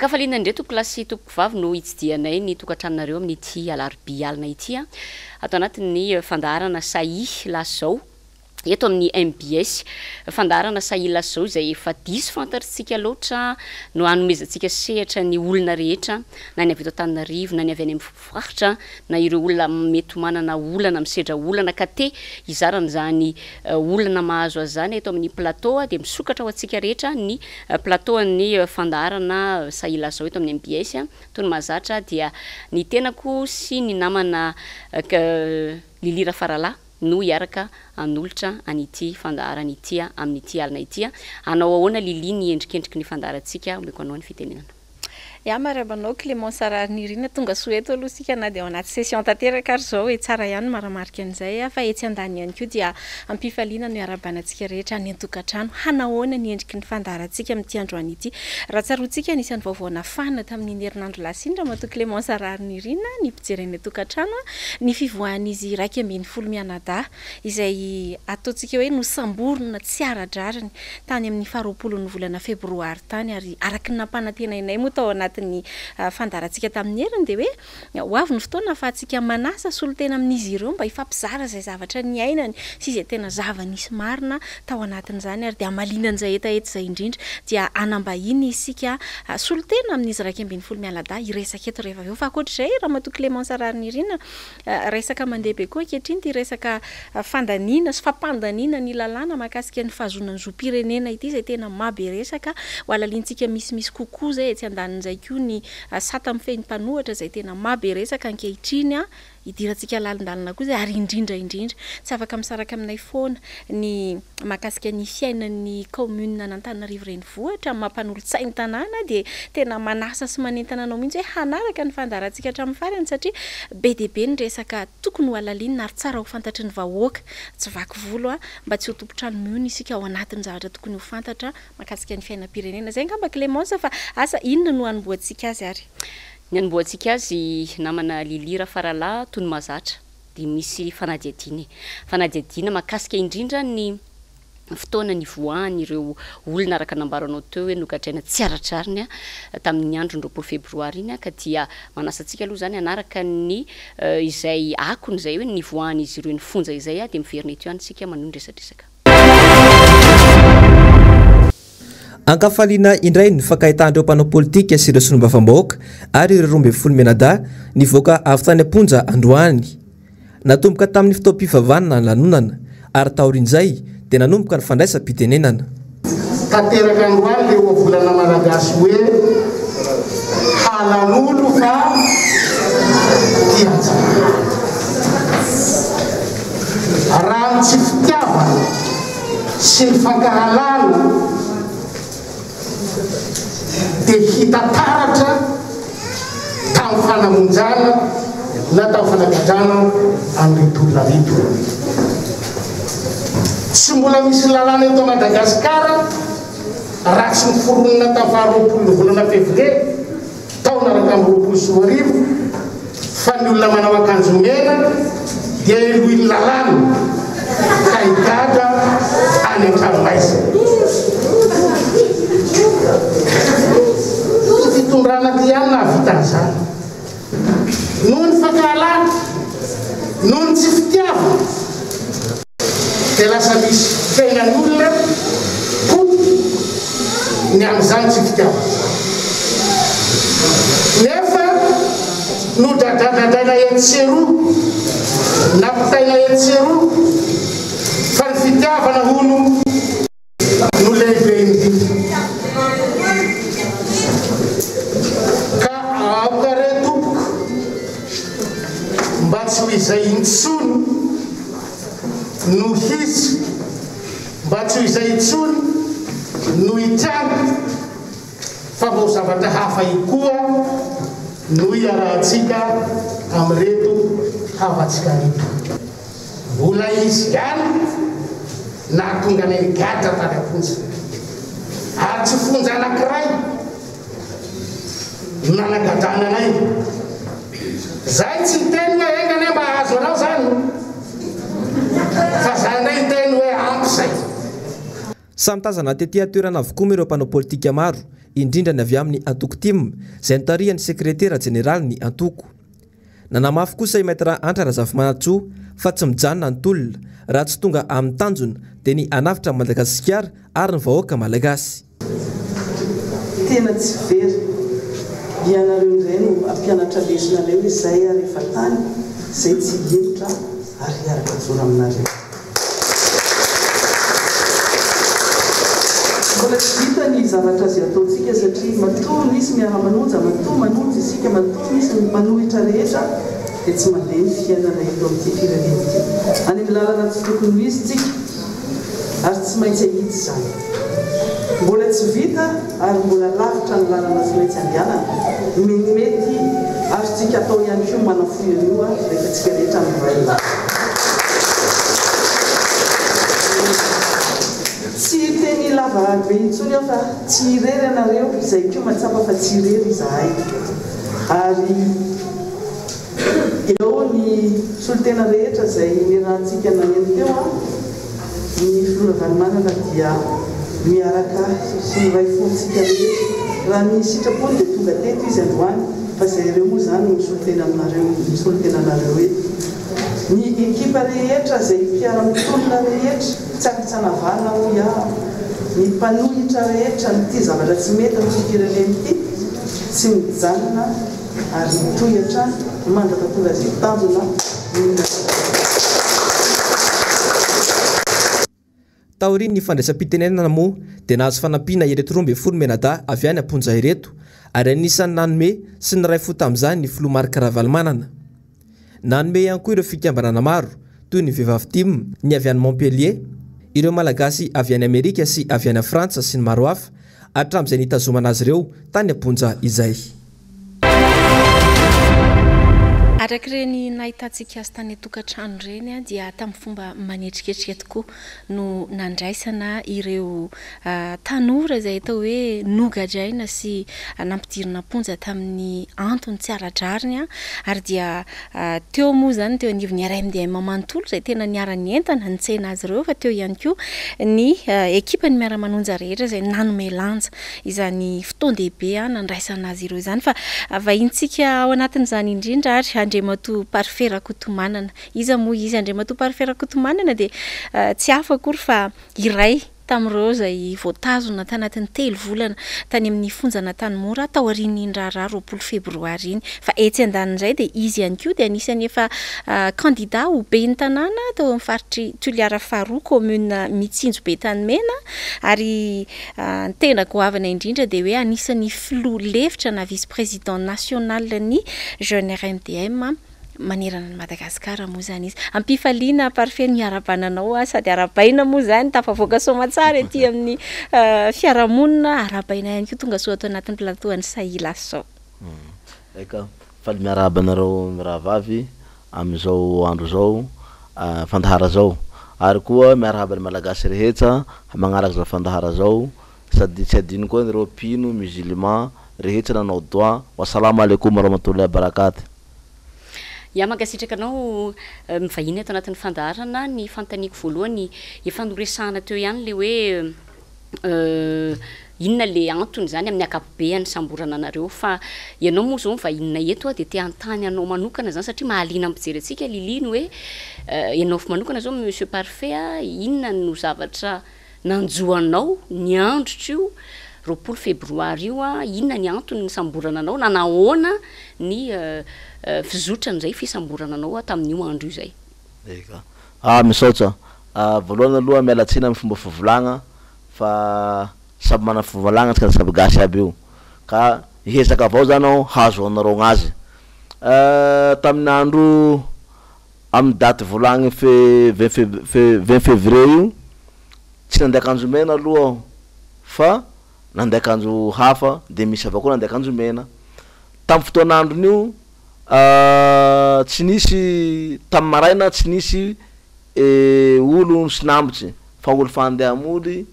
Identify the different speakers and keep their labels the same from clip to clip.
Speaker 1: Ankafaliana ndreto klasy toko vavy no hitsidianay ny tokantranonareo amin'ity alarobia alina ity atao anatin'ny fandaharana Sahia Lasa Izao eto amin'ny MBS fandaharana Sahia Lasa Izao izay efa diso fantatsika loatra no hanomezantsika sehatra ny olona rehetra na ny avy eto Antananarivo na ny avy any amin'ny faritra na ireo olona mety manana olana misedra olana ka te hizarana zany olana mahazo azany eto amin'ny plateau dia misokatra ho antsika rehetra ny plateau ny fandaharana Sahia Lasa Izao eto amin'ny MBS toy ny mahazatra dia ny tenako sy ny namana Lilira Farala no iaraka anolotra an'ity fandaharana ity amin'ity alina ity anao ahoana Lili ny endrikendriky ny fandaharantsika omeko anao ny fitenenana.
Speaker 2: Ya marabanao Clément Sararnirina tonga soeto aloha sika na dia ao anaty session tanteraka ary zao hoe tsara ihany maramarika an'izay fa etsy andany ihany koa dia ampifaliana no arabanantsika rehetra ny an-tokantrano hanahoana ny endriky ny fandaharantsika amin'ity androany ity. Raha tsaroantsika anisan'ny vaovao nafana tamin'ny herinandro lasindra mato Clément Sararnirina ny mpijereny tokantrano ny fivoahan'izy 1.10 mianadahy izay ataontsika hoe nosamborona tsy ara-drariny tany amin'ny 20 volana febroary tany ary araky ny nampanantenainay moa tao ny fandaharantsika tamin'ny heriny dia hoe ho avy ny fotoana afahantsika manasa solotena amin'izy ireo mba hifampizara izay zavatra ny ainany sy izay tena zava-nisy marina tao anatin'izany ary dia amalinan'izay etaeta izay indrindra dia anambahiny isika solotena amin'izy 1.10 mianadahy hiresaka eto rehefa aveo fa ankoatr'izay raha mato Clément Sararnirina resaka mandeha be koa ankehitriny ty resaka fandaniana sy fampandaniana ny lalàna mahakasika ny fahazonan'ny zoam-pirenena ity izay tena mabe resaka ho alalintsika misimisy kokoa zay etsy andanin'izay koa ny sata amin'ny fehiny mpanohatra izay tena mabe resaka ankehitriny hidirantsika lalindalina koa zay ary indrindra tsy afaka misaraka aminay foana ny mahakasika ny fiainan'ny commune n'Antananarivo renivohitra mampanolo-tsainy tanàna dia tena manasa sy manentana anao mihitsy hoe hanaraka ny fandaharantsika hatramin'ny farany satria be dia be ny resaka tokony ho alalinina ary tsara ho fantatry ny vahoaka tsy vaky volo mba tsy ho tompotrano mihony isika ao anatin'ny zavatra tokony ho fantatra mahakasika ny fiainam-pirenena zay ngamba Clémence fa asa inona no hanomboantsika azy ary
Speaker 1: ny hanomboantsika azy namana Lilira Farala toy ny mahazatra dia misy fanadiadina mahakasika indrindra ny fotoana ny voahany ireo olona araka nambaranao teo hoe nogadraina tsy ara-drariny tamin'ny andro 20 febroary iny ka dia manasantsika aloha zany anaraka ny izay akony izay hoe ny voahany izy ireo ny fonja izay dia miverina eto ihany tsika manao resadresaka.
Speaker 3: Ankafaliana indray ny fankahitandreo mpanao politika sy ireo solombavambahoaka ary ireo 12 mianadahy nivoaka avy tany Amponja androany. Natomboka tamin'ny fotoam-pivavahana ny lanonana ary taorin'izay dia nanomboka ny fandraisam-pitenenana.
Speaker 4: Tanteraka androany leo volana malagasy hoe halan'olo fa tiaja. Raha ny tsy fitiavana sy ny fankahalana dia hita taratra tamin'ny fanamonjana na tamin'ny fanagadrana amin'reto olona reto. Tsy mbola misy lalàna eto Madagasikara raha tsy niforonina tamin'ny 20 volana fevrie taona 2024 fa ny olona manao akanjo mena dia elohin'ny lalàna ka higadra any an-tranomaisa. Fitondrana ty ihany nahavitan'izany noho ny fankahalana noho ny tsy fitiavana dia lasa misy fiainan'ny olona poty ny amin'izany tsy fitiavana nefa no dradadradraina etseroa nampitaina etseroa fa ny fitiavana hono no lehibe indrindra. Mba tsy ho izay intsony no hisy, mba tsy ho izay intsony no hitranga fa mba ho zavatra hafa ikoa no iarahantsika amin'reto havantsika reto. Mbola izy ihany na tonga ny gadra tany Amponja ary tsy fonja anankiray nanagadrana anay. Zay tsy teny hoe engany mba azo anao zany fa zany teny hoe ampy zay.
Speaker 3: Samy tazana tetỳ toerana avokoa ireo mpanao politika maro, indrindra ny avy amin'ny antoko tim, izay nitarihan'ny sekretera jeneraly ny antoko. Nanamafy kosa i maître Antra Razafimanatsoa fa tsy mijanona ny tolona raha tsy tonga amin'ny tanjona dia ny anafitra Madagasikara ary ny vahoaka malagasy.
Speaker 5: Tena tsy very ianareo indray no ampianatra lesonareo izay rehefa tany izay tsy hevitra ary araka jora aminareo. Mbola tsy vita ny zavatra azy ataontsika satria matoa misy miara-manonja, matoa manonja isika, matoa misy manohitra rehetra dia tsy mandeha ny fiainana eto amin'ity firenena ity. Any amin'ny lalana tsy tokony misy tsika ary tsy maintsy ahitsy izany. Mbola tsy vita ary mbola lavitra ny lalana tsy maintsy andehanana. Mety ary tsika atao ihany koa manafoy an'io rehefa tsika rehetra miray lavitra. Tsy teny lava be intsony aho fa tsy irery anareo izay koa matsapa fa tsy irery izahay. Ary eo ny solotena rehetra izay niarahantsika naneno teo ny filoravanomanana dia miaraka sy miray fontsika rehetra. Raha ny sitrapony dia tonga teto izy androany fa izay ireo moa izany no solotena aminareo, ny solotena anareo eto. Ny ekipa rehetra izay mpiara-mitolona rehetra, tsakitsanavana ho iaho, ny mpanohitra rehetra nyty zavatra tsy mety amin'ny firenena ity, tsy mijanona ary mitohatra mandrapatonga azy tanjona.
Speaker 3: Taoriny ny fandraisam-pitenenana moa dia nahazo fanampiana ireto 12 menada avy any amponja ireto ary anisan'ny nanome sy ny ray fo tamin'izany ny filoha Marc Ravalomanana. Nanome ihany koa ireo fikambanana maro toy ny vehivavy tim, ny avy any Montpellier, ireo malagasy avy any Amerika sy avy any Frantsa sy ny maro hafa hatramin'izay nitazomana azy ireo tany amponja izay.
Speaker 2: Arak'ireny nahitantsika azy tany tokantrano ireny dia tamin'ny fomba manetriketrika tokoa no nandraisana ireo tanora izay atao hoe nogadraina sy nampidirina ponja tamin'ny antony tsy ara-drariny ary dia teo moa zany teo anivon'ny RMDM manontolo izay tena niara-ny entana nitsena azy ireo fa teo ihany koa ny ekipa ny miara-manonja rehetra izay nanome lanja izany fotoan-dehibe nandraisana azy ireo izany fa vahintsika ao anatin'izany indrindra ary Andriamatoa Parfait Rakotomanana. Iza moa izy Andriamatoa Parfait Rakotomanana dia tsy hafa akory fa iray tamin'ireo izay voatazona tanatin'ny 3 volana tany amin'ny fonjana Tanimora tao aorian'ny raharaha 20 febroary iny. Fa etsy andanin'izay dia izy ihany koa dia anisany efa candidat ho ben'ny tanàna tao amin'ny faritry Toliara faharoa commune Mitsinjo Betanimena ary ny tena goavana indrindra dia hoe anisany filoha lefitra na vice-président national ny jeune RMDM manerana ny Madagasikara moa zany izy. Ampifaliana Parfait miara-bananao sady arabaina moa zany tafavoaka somatsara ety amin'ny fiarahamonina arabaina ihany koa tonga soa ato anatin'ny plateau ny Sahia Lasa.
Speaker 6: Eka faly miarabanareo miravavy amin'izao andro zao fandahara zao ary koa miarahaba ny malagasy rehetra magnaraka zao fandahara zao sady tsy adino koa ireo pino musulman rehetra nanao doa. Wassalamu alaikum warahmatullahi wabarakatuh.
Speaker 1: Ya magasitraka anao mivahiny ato anatin'ny fandaharana ny fantaniko voalohany ifanoresahana teo ihany le hoe inona le antony zany amin'ny akapobeany samborana anareo fa ianao moa zao mivahina eto dia te hantany anao manokana zany satria mahaliana ampijery antsika liliny hoe ianao manokana zao Monsieur Parfait inona no zavatra nanjoanao ny andro io 20 febroary io inona ny antony ny samborana anao na nahoana ny fizotrana izay fisamborana anao tamin'io andro io zay.
Speaker 6: Eka. Misaotra. Voalohany aloha mialatsina amin'ny fomba fivolagna fa samy mana fivolagna tsika samy gasy aby io. Ka hiezaka avao zany aho hazo anareo gn'azy. Tamin'ny andro amin'ny daty volagny 20 février io tsy nandeha akanjo mena aloha fa nandeha akanjo hafa dia misy avao koa nandeha akanjo mena. Tamin'ny fotoan'andron'io tsy nisy tamin'ny maraina tsy nisy olo sy nambotry fa olo fandeha amoly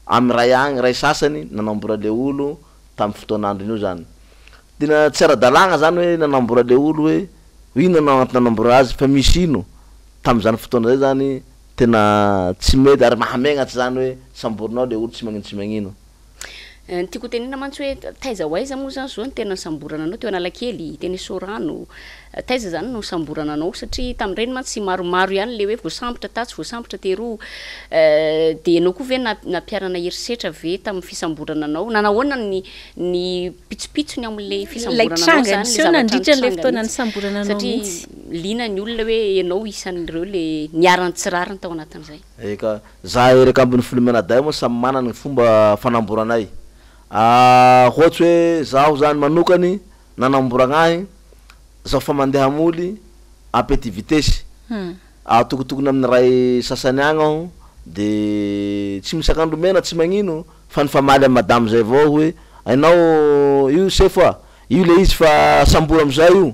Speaker 6: amin'ny ray agny ray sasany nanambora le olo tamin'ny fotoan'andron'io zany. Dina tsy ara-dalagna zany hoe nanambora le olo hoe ino nanambora azy fa misy ino tamin'izany fotoana zay zany tena tsy mety ary mahamegnatsy zany hoe samborinao le olo tsy magnino
Speaker 1: tiako tenena mantsy hoe taiza hoaiza moa zany zao ny tena samborana anao teo Analakely teny Sorano taiza zany no samborana anao satria tamin'ireny mantsy maromaro ihany le hoe voasambotra tatsy voasambotra teroa de anao koa ve nampiarana herisetra ve tamin'ny fisamborana anao nanahoana ny pitsopitsony amin'le fisamborana anao zany
Speaker 2: nandritra le fotoana ny samborana anao mihitsy
Speaker 1: lina ny olona hoe ianao isan'ireo le niarany tsirariny tao anatin'izay
Speaker 6: eka za eraka ambin'ny folomenaday moa samy manana ny fomba fanamboranay ohatsy hoe zaho zany manokany nanamboragnahy zaho fa mandeha moly à petite vitesse tokotokony amin'ny ray sasany agny aho de tsy misakandro mena tsy magnino fa ny famaly amin'ny madame zay avao hoe ainao io sefa io le izy fa sambora amizay io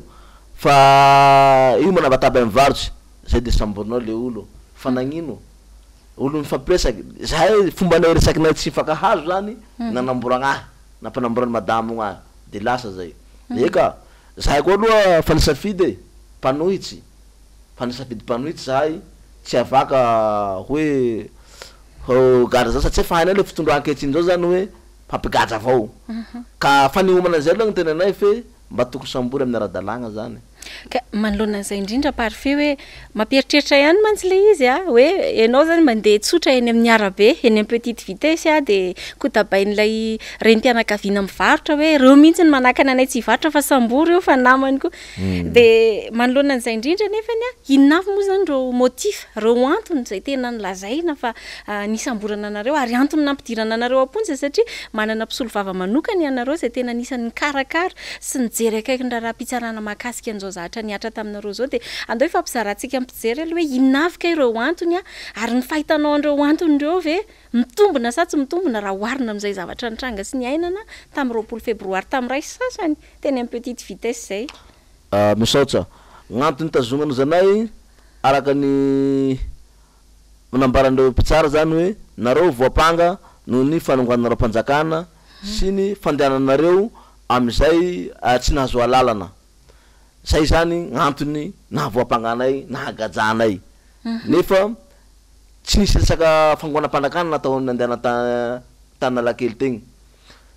Speaker 6: fa io manabataba amin'ny varotsy zay de samborinao le olo fa nagnino olo mifampiresaky zahay fomba resakinay tsy fankahazo zany nanamboragnahy nampanamborany madame gnahy de lasa zay eka zahay koa aloha fanisafidy mpanohitsy mpanohitsy zahay tsy avaka hoe gada zao satria fa hainay le fitondroa ankehitriny zao zany hoe mpampigaja avao ka faniomana zay aloha ny tenanay fe mba tokony sambory amin'ny ara-dalagna zany
Speaker 2: ka manoloana an'izay indrindra parfait hoe mampieritreritra ihany mantsy le izy hoe ianao zany mandeha tsotra eny amin'ny arabe eny amin'ny petite vitesse de kotabain'ilay renim-pianakaviana mivarotra hoe reo mihitsy ny manakana anay tsy hivarotra fa sambory io fa namany koa de manoloana an'izay indrindra nefany inona avy moa zany reo motif reo antony zay tena nilazaina fa nisamborana anareo ary antony nampidirana anareo amponja satria manana mpisolo vava manokana ianareo zay tena nisan'ny karakara sy nijery akaiky ny raha-pitsarana mahakasika an'izao zahatra niatra taminareo zao de andao efa mpizarantsika mpijery aloha hoe inavy ka ireo antony ary ny fahitanao andreo antony reo ve mitombona sa tsy mitombona raha oharina amin'izay zavatra nitranga sy ny ainana tamin'ny 20 febroary tamin'ny ray sasany teny amin'ny petite vitesse zay
Speaker 6: misaotra gn'antony tazomana zanay araka ny nambarandreo mpitsara zany hoe nareo voapanga noho ny fanonganareo mpanjakana sy ny fandehananareo am'izay tsy nahazo alalana zay zany gn'antony nahavoapanganay nahagajanay nefa tsy nisy resaka fangoana-mpanjakana natao nandehana tany Analakely tegny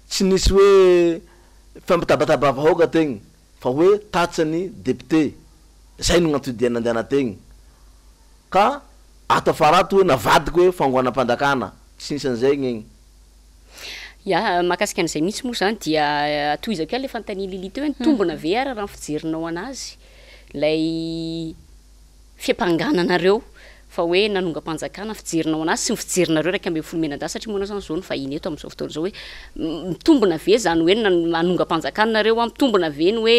Speaker 6: tsy nisy hoe famitabataba vahoaka tegny fa hoe tatsany député zay no gn'antody nandehana tegny ka ato afarato hoe navadiky hoe fangoana-mpanjakana tsy nisy an'izay gn'egny
Speaker 1: ya mahakasika an'izay mihitsy moa zany dia toizako ihany le fantany Lili teo hoe tombona ve ara raha ny fijerinao anazy lay fiampangananareo fa hoe nanonga-mpanjakana fijerinao anazy sy ny fijerinareo raiky amby folomenada satria moana zany zao ny fahiny eto amin'izao fotoana zao hoe mitombona ve zany hoe nanonga-mpanjakana nareo mitombona ve ny hoe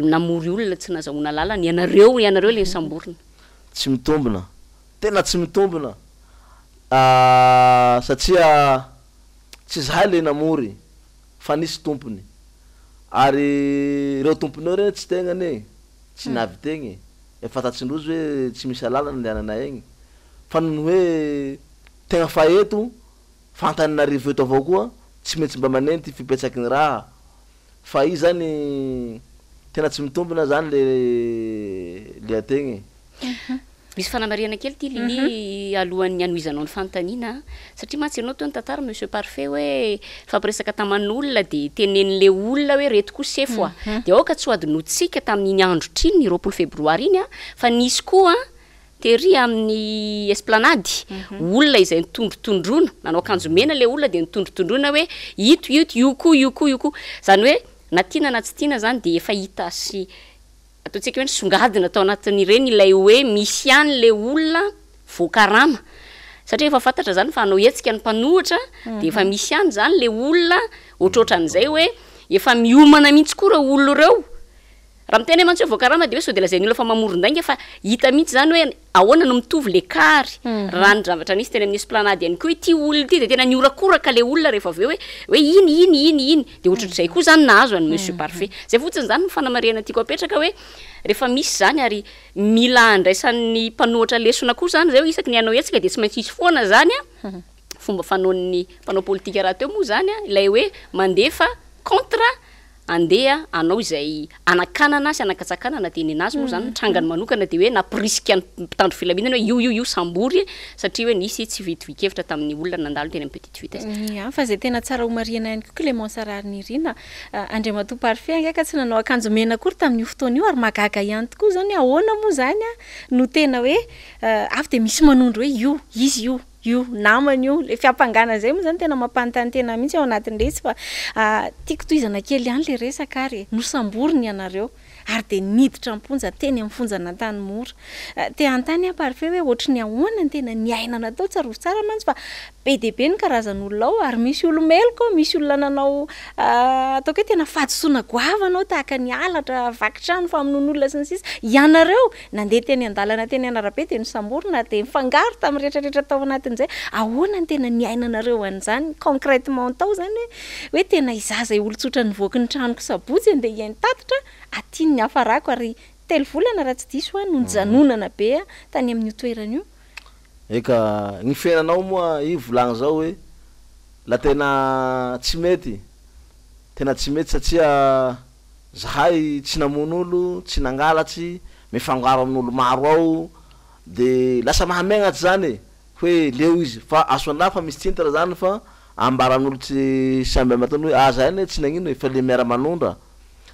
Speaker 1: namory olona tsy nazahoana lalana ianareo le samborina
Speaker 6: tsy mitombona tena tsy mitombona satria tsy zahay le namory fa nisy tompony ary reo tomponeo reny tsy tegnane tsy navy tegny efa fantatsin-drozy hoe tsy misy alala nandehananay egny fa noho hoe tegna fa eto fantany narivo eto avao koa tsy maintsy mba manenty fipetsaky ny raha fa i zany tena tsy mitombona zany le ategny
Speaker 1: misy fanamariana kely ty Lili alohan'ny anoizanao ny fantaniana satria mantsy ianao toy ny tantara monsieur parfait hoe fampiresaka taman'olona de tenen'le olona hoe reto koa sefo de aoka tsy hoadinotsika tamin'iny andro triny 20 febroary iny fa nisy koa tery amin'ny esplanady olona izay nitondrotondrona nanao akanjo mena le olona de nitondrotondrona hoe ito io koa zany hoe na tiana na tsy tiana zany de efa hita sy ataontsika hoe ny songadina tao anatin'ireny ilay hoe misy ihany le olona voakarama satria efa fantatra zany fa anao hetsika ny mpanohitra de efa misy ihany zany le olona ohatrohatran'izay hoe efa miomana mihitsy koa reo olo reo raha miteny mantsy hoe voakarama de hoe sao de lazainy olona fa mamoron-dainga efa hita mihitsy zany hoe ahoana no mitovy le kary raha ny zavatra nisy teny amin'ny esplanade ihany koa ity olona ity de tena niorakoraka le olona rehefa aveo hoe iny de ohatr'izay koa zany nahazo any monsieur parfait zay fotsiny zany ny fanamariana tiako apetraka hoe rehefa misy zany ary mila andraisan'ny mpanohatra lesona koa zany zay hoe isaky ny anao hetsika de tsy maintsy isy foana zany fomba fanaon'ny mpanao politika raha teo moa zany ilay hoe mandefa contre andeha anao izay anakanana sy anakatsakanana de ninazy moa zany trangany manokana de hoe napriska ny mpitandro filaminana hoe io sambory satria hoe nisy tsy vitovikevratra tamin'ny olona nandalo teny amin'ny petite vitesse.
Speaker 2: Ya, fa zay tena tsara homariana ihany koa Clément Sararnirina, Andriamatoa Parfait angaka tsy nanao akanjo mena akory tamin'io fotoana io ary magaga ihany tokoa zany ahoana moa zany no tena hoe avy de misy manondro hoe io izy io namany io le fiampangana zay moa zany tena mampanontany tena mihitsy ao anatin'le izy fa tiako tohizana kely ihany le resaka ary nosamboriny ianareo ary de niditra amponja teny amin'ny fonjana tany mora te antany Parfait hoe ohatry ny ahoana ny tena niaina natao tsara tsara mantsy fa be de be ny karazan'olona ao ary misy olomeloko misy olona nanao ataoko hoe tena fahadisoana goavanao tahaka ny alatra vakitrano fa amin'olona sy ny sisa ianareo nandeha teny andalana teny anarabe de nosamborina de mifangaro tamin'ny rehetrarehetra tao anatin'izay ahoana ny tena niainanareo an'izany concrètement tao zany hoe tena izaza olotsotra nivoaka ny tranoko sabotsy andeha iainy tatitra aty ny hafarako ary telo volana raha tsy diso no nijanonana be tany amin'ny toerana io.
Speaker 6: Eka ny fiainanao moa i volagna zao hoe la tena tsy mety satria zahay tsy namono olo tsy nangalatsy mifangaro amin'olo maro ao de lasa mahamegnatsy zany hoe leo izy fa asoana fa misy tintara zany fa ambaran'olo tsy samby amatany hoe zany tsy nagnino fa le miara manondra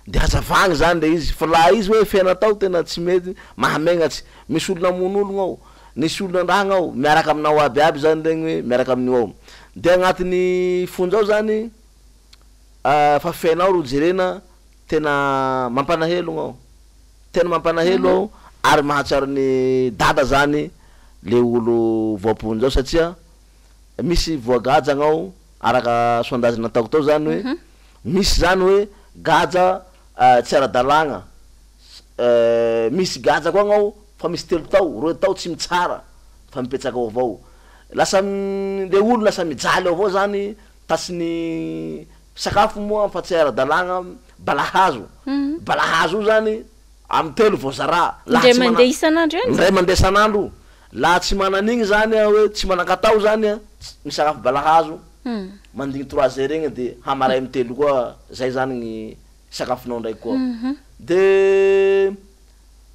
Speaker 6: de hazavagny zany le izy fa la izy hoe fiaina tao tena tsy mety mahamegnatsy misy olo namono olo ao nisy olo andragna ao miaraka aminao abiaby zany regny hoe miaraka aminio ao de agnatin'ny fonjao zany fa fiainao ro jerena tena mampanahelo ao tena mampanahelo ao ary mahatsiaro ny dada zany le olo voapony zao satria misy voagajagna ao araka sondage nataoko tao zany hoe misy zany hoe gaja tsy ara-dalagna misy gaja koa gnao fa misy telo tao roa tao tsy mitsara fa mipetsaka ao avao lasa le olo lasa mijaly ao avao zany tasiny sakafo moa fa tsy ara-dalagna balahazo io zany amy telo voazara
Speaker 2: ndray mandeha isan'andro io
Speaker 6: ndray mandeha isan'andro la tsy manan'igny zany hoe tsy manankatao zany misakafo balahazo mandigny 3 heures egny de hamaray amy telo koa zay zany ny sakafonao ndraiky koa de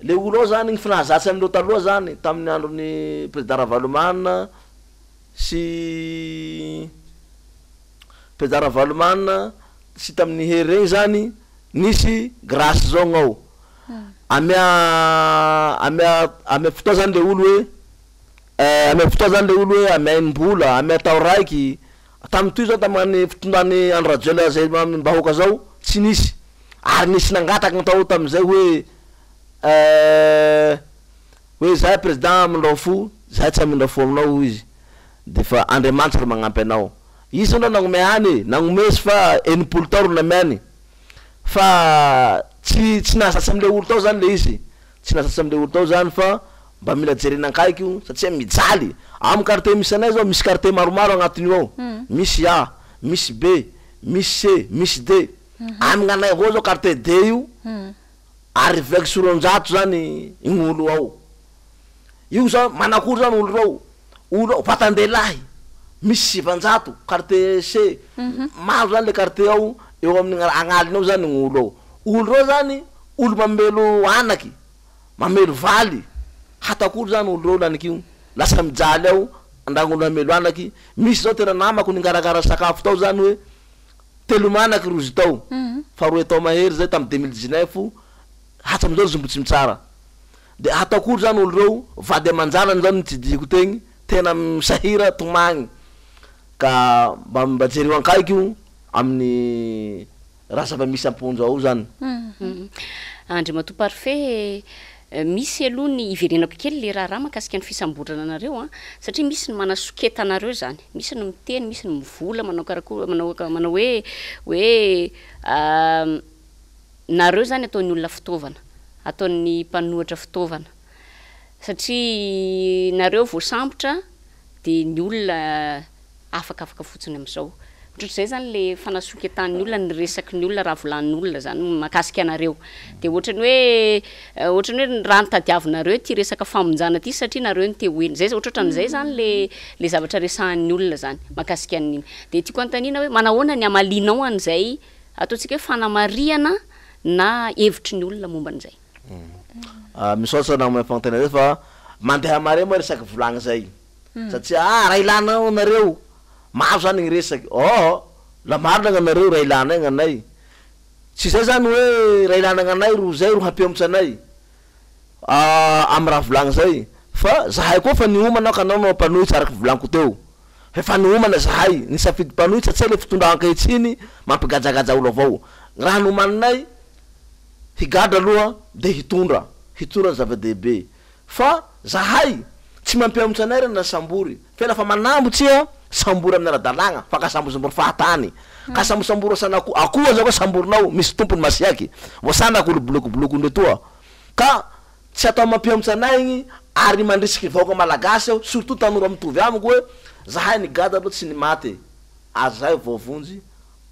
Speaker 6: le olo ao zany ny finahazatsy amindreo taloha zany tamin'ny andron'ny président Ravalomanina sy tamin'ny hery regny zany nisy grâce zao gnao amea fotoa zany le olo hoe amaim-bola amea tao raiky tamy toy zao tamany fitondany andro radio zay mbahoaka zao tsy nisy ary nisy nangataky natao tamizay hoe zay président amindrao fo zay tsy amindrao fo aminao izy de fa Andriamanitra ro magnampy anao izy zao nagnome any nagnomesy fa enimpolo tao ro namiany fa tsy nahazatsy amle olo tao zany le izy tsy nahazatsy amle olo tao zany fa mba mila jerena ankaiky io satria mijaly amy quartier misy anay zao misy quartier maromaro agnatin'io ao misy A misy B misy C misy D amin'anay avao zao quartier D io ary vaiky soronjato zany gn'olo ao io zao manakory zany olo ao patandelahy misy 700 quartier C maro zany le quartier ao eo amin'ny agnalinao zany gn'olo ao olo reo zany olo mamelo anaky mamelo valy hatakory zany olo reo laniky io lasa mijaly ao andragn'olo mamelo anaky misy zao tena namako ningarakara sakafo tao zany hoe telo manaky rozy tao fa roe tao mahery zay tamy 2019 hatramizao zombo tsy mitsara de hatakory zany olo reo vady amanjanany zany nitsidiko tegny tena misahira tomagny ka mba jereo ankaiky io amin'ny raha zava-misy amponja ao zany
Speaker 1: Andriamatoa Parfait misy aloha ny iverenako kely le raha mahakasika ny fisamborana anareo satria misy ny manasoketa anareo zany misy ny miteny misy ny mivola manao hoe nareo zany ataon'ny olona fitaovana ataon'ny mpanohatra fitaovana satria nareo voasambotra de ny olona afaka fotsiny am'izao ohatr'izay zany le fanasoketan'ny olona ny resaky ny olona raha volan'ny olona zany mahakasika anareo de ohatrany hoe raha nitadiavinareo ty resaka famonjana ty satria nareo ny te hoeny zay ohatran'izay zany le zavatra resahan'ny olona zany mahakasika an'iny de tiako antanina hoe manahoana ny amalinao an'izay ataontsika hoe fanamariana na hevitry ny olona momba an'izay.
Speaker 6: Misaotra na mampantena zay fa mandeha mare moa resaky volagna zay satria raha ilana anareo maro zany gny resaky la marina gnanareo raha ilana gnanay tsy zay zany hoe raha ilana gnanay ro zay ro hampiamotsy anay amy raha volagna zay fa zahay koa fa niomana ka anao mampanohitsy araky volagniko teo fa niomana zahay nisafidy mpanohitsy satsia le fitondra ankahitsiny mampigajagaja olo avao raha nomaninay higadra aloha de hitondra zava-dehibe fa zahay tsy mampiamotsy anay reny na sambory fa lafa manambotsia sambory amin'ny ara-dalagna fa ka samborosamboro fahatany ka sambosamboro asana akoha zao koa samborinao misy tompony masiaky voasanako olo blokobloko ndretoa ka tsy atao mampiamotsy anay igny ary mandrisiky vahoaka malagasy aho surtout tanora mitovy amiko hoe zahay nigada aloha tsy nimaty ary zahay voavonjy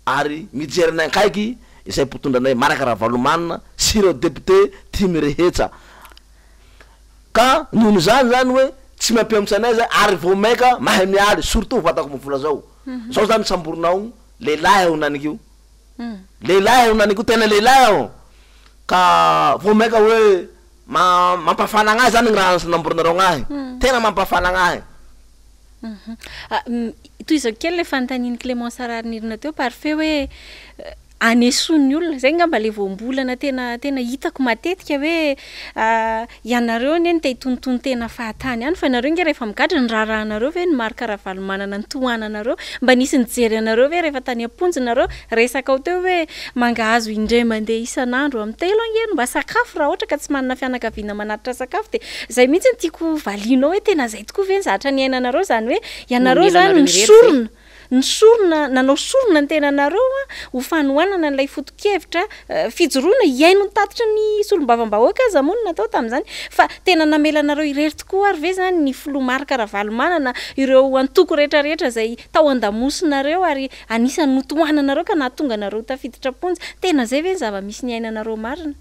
Speaker 6: ary mijery anay kaiky izay mpitondra anay maraka raha valomanina sy ireo député tia mirehetsa ka nono zany hoe tsy mampiamotsy anay zay ary vao maika mahay mialy surtout vatako mivola zao zao zany samborinao lehilahy aho nanikio lehilahy aho nanikio tena lehilahy aho ka vao maika hoe mampafana agnahy zany gny raha namborinareo agnahy tena mampafana agnahy.
Speaker 2: Toy izao kely le fanontaniany Clémence Ararinirina teo parfait hoe aneson'ny olona zay ngamba le voambolana tena hitako matetika hoe ianareo neny te hitontono tena fahatany any fa ianareo nge rehefa migadra ny raharahanareo ve ny marika raha valomanana ny tohananareo mba nisy nijery anareo ve rehefa tany amponjinareo resaka ao teo hoe mangahazo indray mandeha isan'andro amin'ny telo angeno mba sakafo raha ohatra ka tsy manana fianakaviana manatitra sakafo de zay mihitsy ny tiako valinao hoe tena zay tokoa ve ny zatra ny ainanareo zany hoe ianareo zany nisorona nanao sorona ny tenanareo ho fanohanana n'ilay foto-kevitra fijoroana iaino ny tatitra ny solombavam-bahoaka aza moa no natao tamin'izany fa tena namelanareo irery tokoa ary ve zany ny filomarika raha-valomanana ireo antoko rehetrarehetra zay tao an-damosinareo ary anisany notohananareo ka nahatonga anareo tafiditra-ponjy tena zay ve ny zava-misy ny ainanareo marina?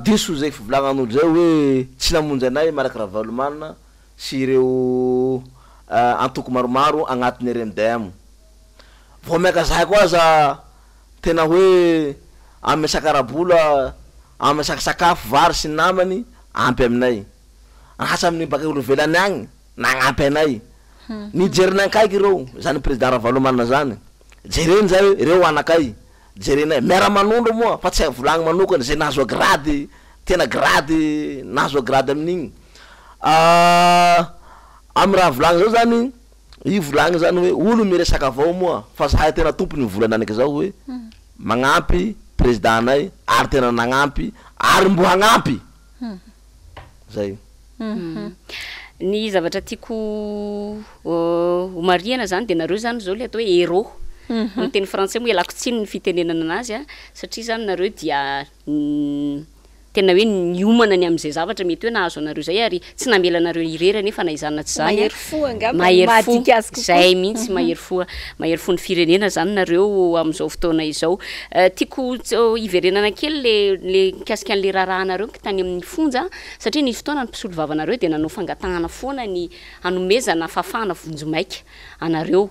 Speaker 6: Diso zay fivolagnan'olo zay hoe tsy namonjy anay maraka raha valomanana sy ireo antoko maromaro agnatin'ny RMDM vao maika zahay koa za tena hoe amy sakarabola amy sakasakafo vary sy namany ampy aminay asa amin'ny baka olo velany agny nagnampy anay nijerinay kaiky ireo zany président raha valomanana zany jereny zay ireo anakay jerenay miara manondro moa fa tsy volagny manokana zay nahazo grady tena grady nahazo grady amin'igny amy raha volagny zao zany i volagny zany hoe olo miresaka avao moa fa zahay tena tompony volana anaky zao hoe magnampy président anay ary tena nagnampy ary mbo hagnampy zay.
Speaker 1: Ny zavatra tiako homariana zany de nareo zany zao le atao hoe héros amin'ny teny français moa ialako tsiny ny fitenenana anazy satria zany nareo dia tena hoe niomana ny am'izay zavatra mety hoe nahazo anareo zay ary tsy namela anareo irery nefa naizana tsy zany zay mihitsy mahery fo ny firenena zany nareo am'izao fotoana izao tiako iverenana kely le mikasika an'le raharahanareo tany amin'ny fonja satria ny fotoana ny mpisolo vavanareo de nanao fangatahana foana ny hanomezana fafana vonjomaika anareo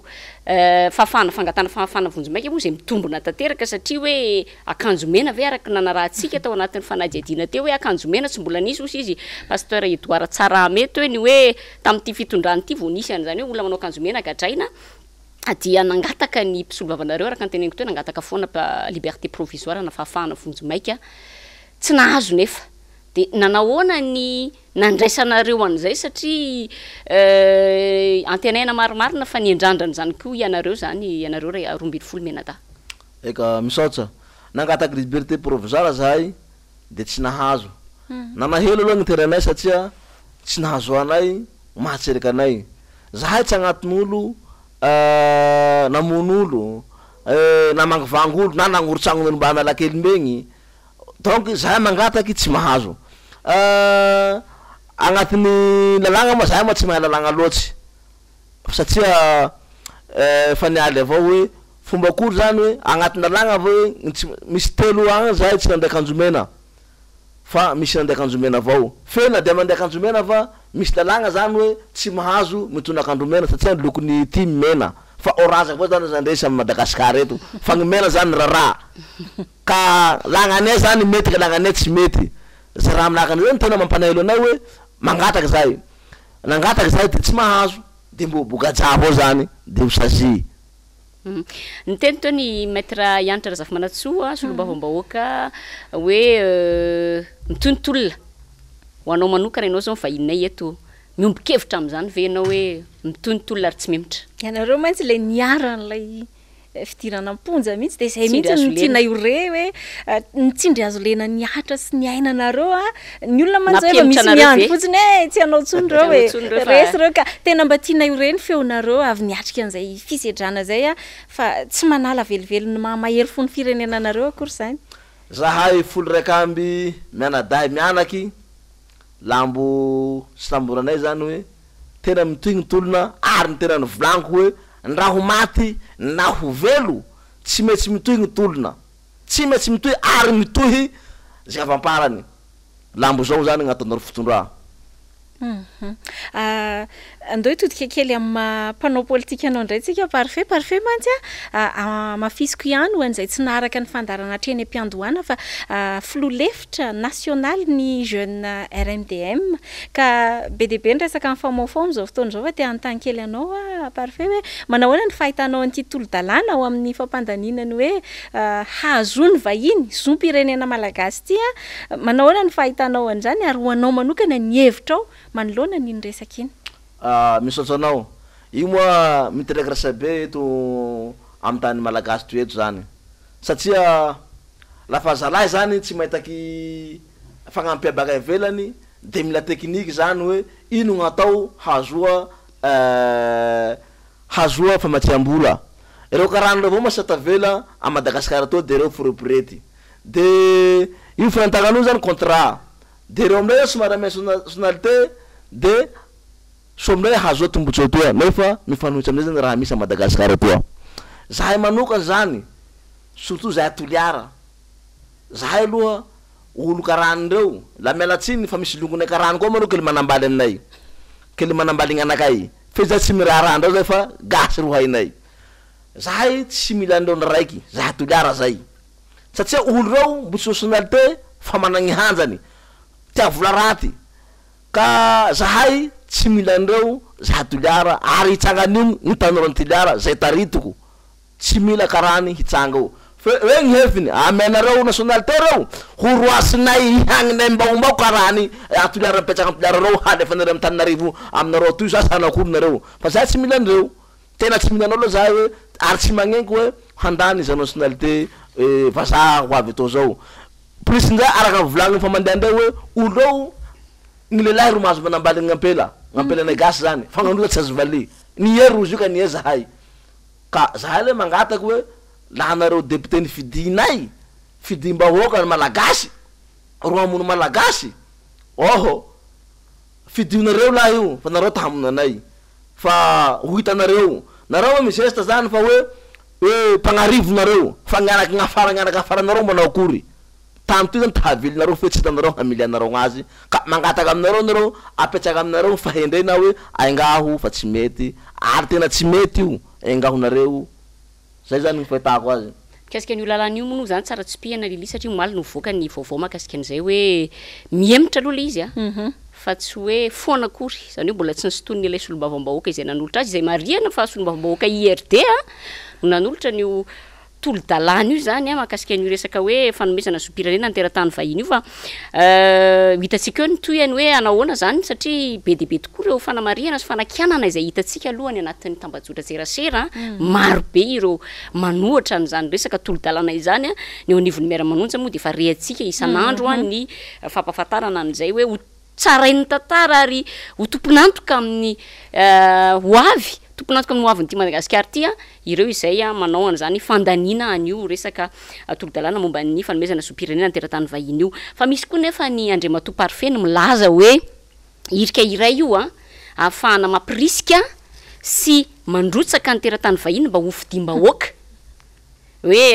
Speaker 1: fafana vonjomaika moa zay mitombona tanteraka satria hoe akanjo mena ve araka nanarahantsika tao anatin'ny fanadiadiana teo hoe akanjo mena tsy mbola nisy osy izy pasteur Edouard Tsarameto hoe ny hoe tamin'ity fitondrany ity vao nisy an'izany hoe olona manao akanjo mena gadraina dia nangataka ny mpisolo vavanareo araka ny teneniko teo nangataka foana liberté provisoire na fafana vonjomaika tsy nahazo nefa de nanahoana ny nandraisanareo an'izay satria antenaina maromarina fa niendrandrany zany koa ianareo zany ianareo 12 menada
Speaker 6: eka misaotra nangataka liberté provisoire zahay de tsy nahazo nanahelo aloha ny teranay satria tsy nahazo anay mahatserika anay zahay tsy agnatin'olo namon'olo namangivangolo na nagnorotsagnony mba mialakely mbegny donc zahay mangataky tsy mahazo agnatin'ny lalagna moa zahay moa tsy mahay lalagna loatsy satria fa nialy avao hoe fomba akory zany hoe agnatin'ny lalagna avao misy telo agny zahay tsy nandeha akanjomena fa misy nandeha akanjomena avao fe na de mandeha akanjomena fa misy lalagna zany hoe tsy mahazo mitondra akanjomena satria lokony ty mena fa orange koa zany zandresy amy Madagasikara eto fagnomena zany rara ka lagnane zany mety ka lagnane tsy mety za raha aminaka zany tena mampanahelo anay hoe mangataky zay nangataky zay de tsy mahazo de mbo bogajabo zany de usazy
Speaker 1: ny teny tony maître Yantra Razafy Manatsoa solombavam-bahoaka hoe mitontolona ho anao manokana ianao zao vahinay eto miombon-kevitra am'izany ve ianao hoe mitontolona ary tsy memitra
Speaker 2: ianareo mantsy le niaran'ilay fidirana amponja mihitsy de zay mihitsy nitiana ore hoe nitsindry azo lena niatra sy ny ainanareo ny olona manjay fa misy miandro fotsiny tsy anao tsony reo hoe resy reo ka tena mba tiana ore ny feonareo avy niatrika an'izay fisedrana zay fa tsy manala velivelo mahery fony firenenanareo akory zany
Speaker 6: zahay folo raiky amby mianadahy mianaky lambo sy lamboranay zany hoe tena mitohigny tolona ary ny tena nivolaniko hoe ndra ho maty na ho velo tsy metsy mitohy ny tolona tsy metsy mitohy ary mitohy zay avamparany lambo zao zany gn'ataonaro fitondra
Speaker 2: andao hitodika kely amin'ny mpanao politika anao ndray tsika parfait mantsy mafisiko ihany ho an'izay tsy naharaka ny fandarana hatreny am-piandohana fa filoha-lefitra national ny jeune RMDM ka be deabe ny resaka amin'ny famaofao am'izao fotoana zao fa te anontany kely anao parfait hoe manao ahoana ny fahitanao an'ity tolo-dalàna ao amin'ny fampandaninany hoe hazony vahiny zom-pirenena malagasy ity manao ahoana ny fahitanao an'izany ary ho anao manokana ny hevitrao manoloana n'iny resaka iny
Speaker 6: misaotra anao io moa mitiraiky be eto amy tany malagasy to eto zany satria lafa zalahy zany tsy mahitaky fagnampiabaka ivelany de mila tekniky zany hoe ino gn'atao hazoa famatiam-bola ireo karanireo avao masatavela a Madagasikara to de reo forepirety de io fiantagnan'io zany contrat de reo amindray somary ame nationalité de somray hazoa tombotsy toa nefa mifanohitsy amizay zany raha misy a Madagasikara toa zahay manokany zany surtout zahay toliara zahay aloha olo karanireo la mialatsiny fa misy longony karany koa manao kely manambaly aminay kely manambaly gn'anakay fe zay tsy miraharandreo zay fa gasy ro hainay zahay tsy mila andreo raiky zahay toliara zay satria olo reo mbo tsy nationalité fa managny hanjany tia vola raty ka zahay tsy mila andreo zahay toliara ary hitsangan'io ny tanorany toliara zay taritiko tsy mila karany hitsanga io fe hoe gny hefiny amenareo nationalité reo ho roasinay hagninay mbaombao karany atoliara mipetraky am toliara reo halefanareo amy taninarivo aminareo toy sa sanakory nareo fa zahay tsy mila andreo tena tsy mila anao loha zahay hoe ary tsy magnenko hoe handany za nationalité vazaha ho avy atao zao plus nzay araka volagny fa mandeha andreo hoe olo gny lelahy ro mahazo manambaly gn'ampelanay gasy zany fagnanoza tsy azo valy nihe rozy io ka nihe zahay ka zahay le mangataky hoe laha nareo député ny fidinay fidim-bahoaka ny malagasy ro amono malagasy oho fidinareo laha io fa nareo tahamonanay fa ho hitanareo nareo misy esta zany fa hoe mpagnarivo nareo fa gn'anaky gn'afara nareo manao akory tamy toy zany tahavily nareo fe tsy hitanareo hamily anareo gn'azy ka mangataky aminareo nareo apetraky aminareo fahendrey na hoe aingaho fa tsy mety ary tena tsy mety io aingaho nareo zay zany ny fahitako azy
Speaker 1: kasika ny lalàn'io moa zany tsara tsy pihana lili satria moaly novoaka ny vaovao mahakasika an'izay hoe miemitra aloha le izy fa tsy hoe foana akory zany hoe mbola tsy nisotony ilay solombavam-bahoaka izay nanolotra azy izay mariana fa solombavam-bahoaka IRD no nanolotra nio tolo-dalàna io zany mahakasika an'io resaka hoe fanomezana zom-pirenena ny teratany vahiny io fa hitatsika eo ny toyany hoe anahoana zany satria be deabe tokoa reo fanamariana sy fanakianana izay hitatsika alohany anatin'ny tambajotra serasera maro be ireo manohatra n'izany resaka tolo-dalàna izany ny eo anivon'ny miara-manonja moa de fa rehatsika isan'andro ny fampahafantarana an'izay hoe tsarain'ny tantara ary ho tomponantoka amin'ny ho avy tomponantoka amin'ny ho avin'ity Madagasikara ty ireo izay manao an'izany fandanina an'io resaka tolo-dalàna momba ny fanomezana zom-pirenena ny teratany vahiny io fa misy koa nefa ny Andriamatoa Parfait no milaza hoe irika iray io ahafahana mampirisika sy mandrotsaka ny teratany vahiny mba ho fidim-bahoaka hoe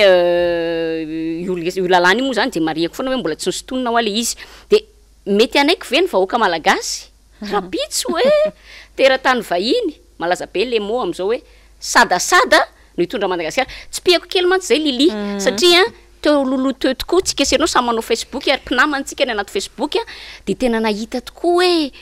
Speaker 1: io lalàna io moa zany de mariako foana hoe mbola tsy nisotonina ho ale izy de mety anaiky ve ny vahoaka malagasy rapitsy hoe teratany vahiny malaza be le mot am'izao hoe sadasada no hitondra Madagasikara tsy piako kely mantsy zay Lili satria teo lolo teo tokoa tsika serinao samy manao Facebook ary mpinamantsika ny anaty Facebook de tena nahita tokoa hoe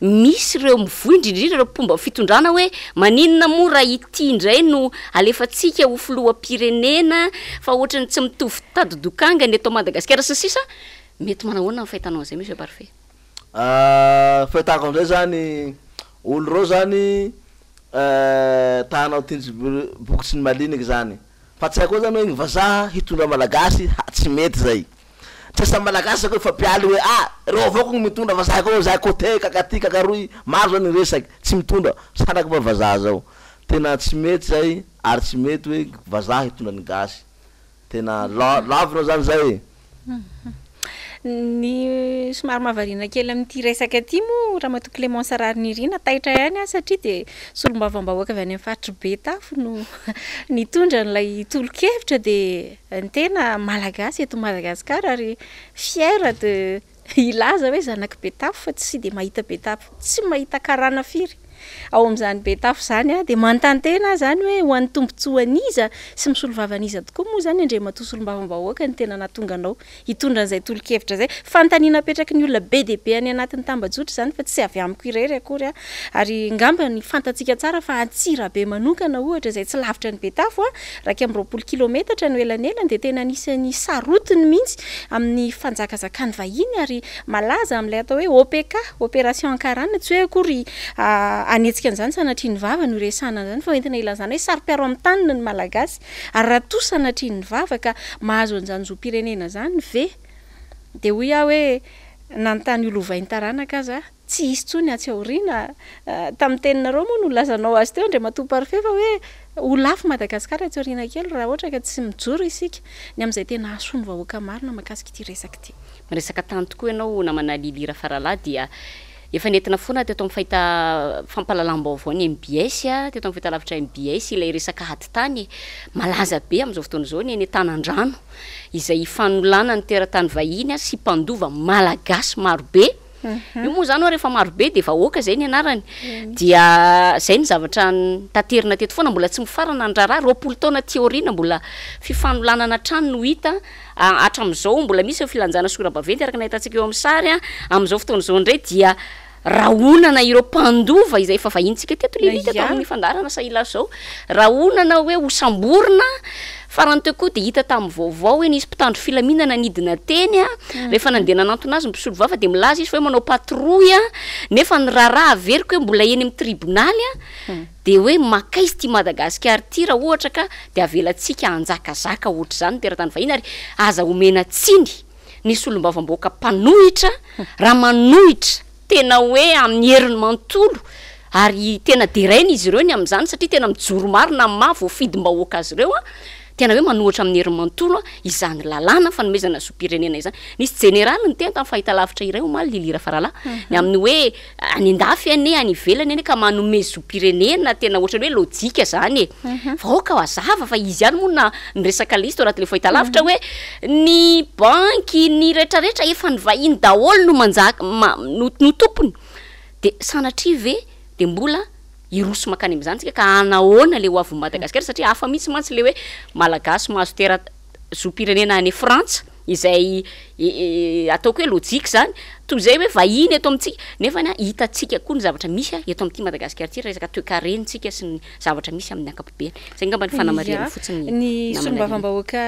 Speaker 1: misy ireo mivoy indrindrindra ireo mpomba fitondrana hoe maninona moa raha ity indray no alefatsika ho filoham-pirenena fa ohatrany tsy mitovy tadidokanga ny eto Madagasikara sy sisa mety manahoana ny fahitanao zay monsieur Parfait
Speaker 6: fahitako am'izay zany olo reo zany tanao tindry boky tsy ny maliniky zany fa tsy haiko zany hoe ny vazaha hitondra malagasy tsy mety zay tsy sa malagasy ko fa pialy hoe reo avao ko mitondra vazaha ko za côté kakaty kakaroy maro zany resaky tsy mitondra sanaky fa vazaha zao tena tsy mety zay ary tsy mety hoe vazaha hitondra ny gasy tena lavinao zany zay
Speaker 2: ny somary mahavariana kely amin'ity resaka aty mo raha mato Clément Sararnirina taitra ihany satria de solombavam-bahoaka avy any amin'ny faritry Betafo no nitondra n'ilay tolo-kevitra de ny tena malagasy eto Madagasikara ary fière de ilaza hoe zanaky Betafo fa tsy de mahita Betafo tsy mahita karana firy ao amin'izany Betafo zany de mantantena zany hoe ho an'ny tombontsoan'iza sy misolo vavan'iza tokoa moa zany andre mato solombavam-bahoaka ny tena natonga anao hitondra an'izay tolo-kevitra zay fantaniana apetraky ny olona be de be any anatin'ny tambajotra zany fa tsy avy amiko irery akory ary ngamba ny fantatsika tsara fa Antsira be manokana ohatra zay tsy lavitra ny Betafo raky amin'ny 20 kilometatra no elanelany de tena anisany sarotiny mihitsy amin'ny fanjakazakany vahiny ary malaza amin'ilay atao hoe OPK opération Ankarana tsy hoe akory anetsika an'izany sanatriany vava no resana zany fa entina ilazana hoe sary-piaro amin'ny tanina ny malagasy ary raha to sanatriany vava ka mahazo an'izany zoam-pirenena zany ve de hoy hoe nanontany olo vainy taranaka aza tsy hisy tsony atsy aoriana tamin'ny teninareo moa no lazanao azy teo andre mato Parfait fa hoe ho lafo Madagasikara atsy aoriana kely raha ohatra ka tsy mijoro isika ny amin'izay tena asono vahoaka marina makasika ity resaka ity
Speaker 1: resaka tany tokoa ianao namana Lili Rafarala dia efa nentina foana teto amin'ny fahita fampalalam-baovao ny MBS teto amin'ny fahita lavitra MBS ilay resaka hady tany malaza be amin'izao fotoana izao ny tanan-drano izay fanolana ny teratany vahiny sy mpandova malagasy marobe io moa zany rehefa marobe de vahoaka zay ny anarany dia zay ny zavatra taterina teto foana mbola tsy mifarana ny raharaha 20 taona teoriana mbola fifanolanana trano no hita hatram'izao mbola misy filanjana sora-baventy araka nahitantsika eo amin'ny sary amin'izao fotoana izao indray dia rahonana ireo mpandova izay efa vahintsika teto Lili teto amin'ny fandarana Sahia Lasa zao rahonana hoe ho samborina farany teo koa de hita tamin'ny vaovao hoe nisy mpitandro filaminana nidina teny rehefa nandeha nanantona azy misolo vava de milaza izy fa hoe manao patrouille nefa ny raharaha averiko hoe mbola eny amin'ny tribonaly de hoe maka izy ty Madagasikara ty raha ohatra ka de avelatsika anjakazaka ohatra zany teratany vahiny ary aza omena tsiny ny solombavam-bahoaka mpanohitra raha manohitra tena hoe amin'ny heriny manontolo ary tena derainy izy ireo ny amin'izany satria tena mijoro maro na mavo fidim-bahoaka azy ireo tena hoe manohatra amin'ny heriny manontolo izany lalàna fanomezana zoam-pirenena izany nisy général ny tena tamin'ny fahita lavitra iray omaly Lili Rafarala ny amin'ny hoe any andafy any any ivelany any ka manome zoam-pirenena tena ohatrany hoe lojika zany vahoaka hazava fa izy ihany moa na ny resaka lista raha tele fahita lavitra hoe ny banky ny rehetrarehetra efa ny vahiny daholo no manjaka no tompony de sanatria ve de mbola iroso makany amin'izany tsika ka anahoana le ho avy Madagasikara satria hafa mihitsy mantsy le hoe malagasy mahazo tera zoam-pirenena any Frantsa izay ataoko hoe lojika zany toy zay hoe vahiny eto amintsika nefa hitatsika koa ny zavatra misy eto amin'ity Madagasikara ty resaka toe-karentsika sy ny zavatra misy amin'ny ankapobeny zay ngamba ny fanamariana fotsiny
Speaker 2: ny solombavam-bahoaka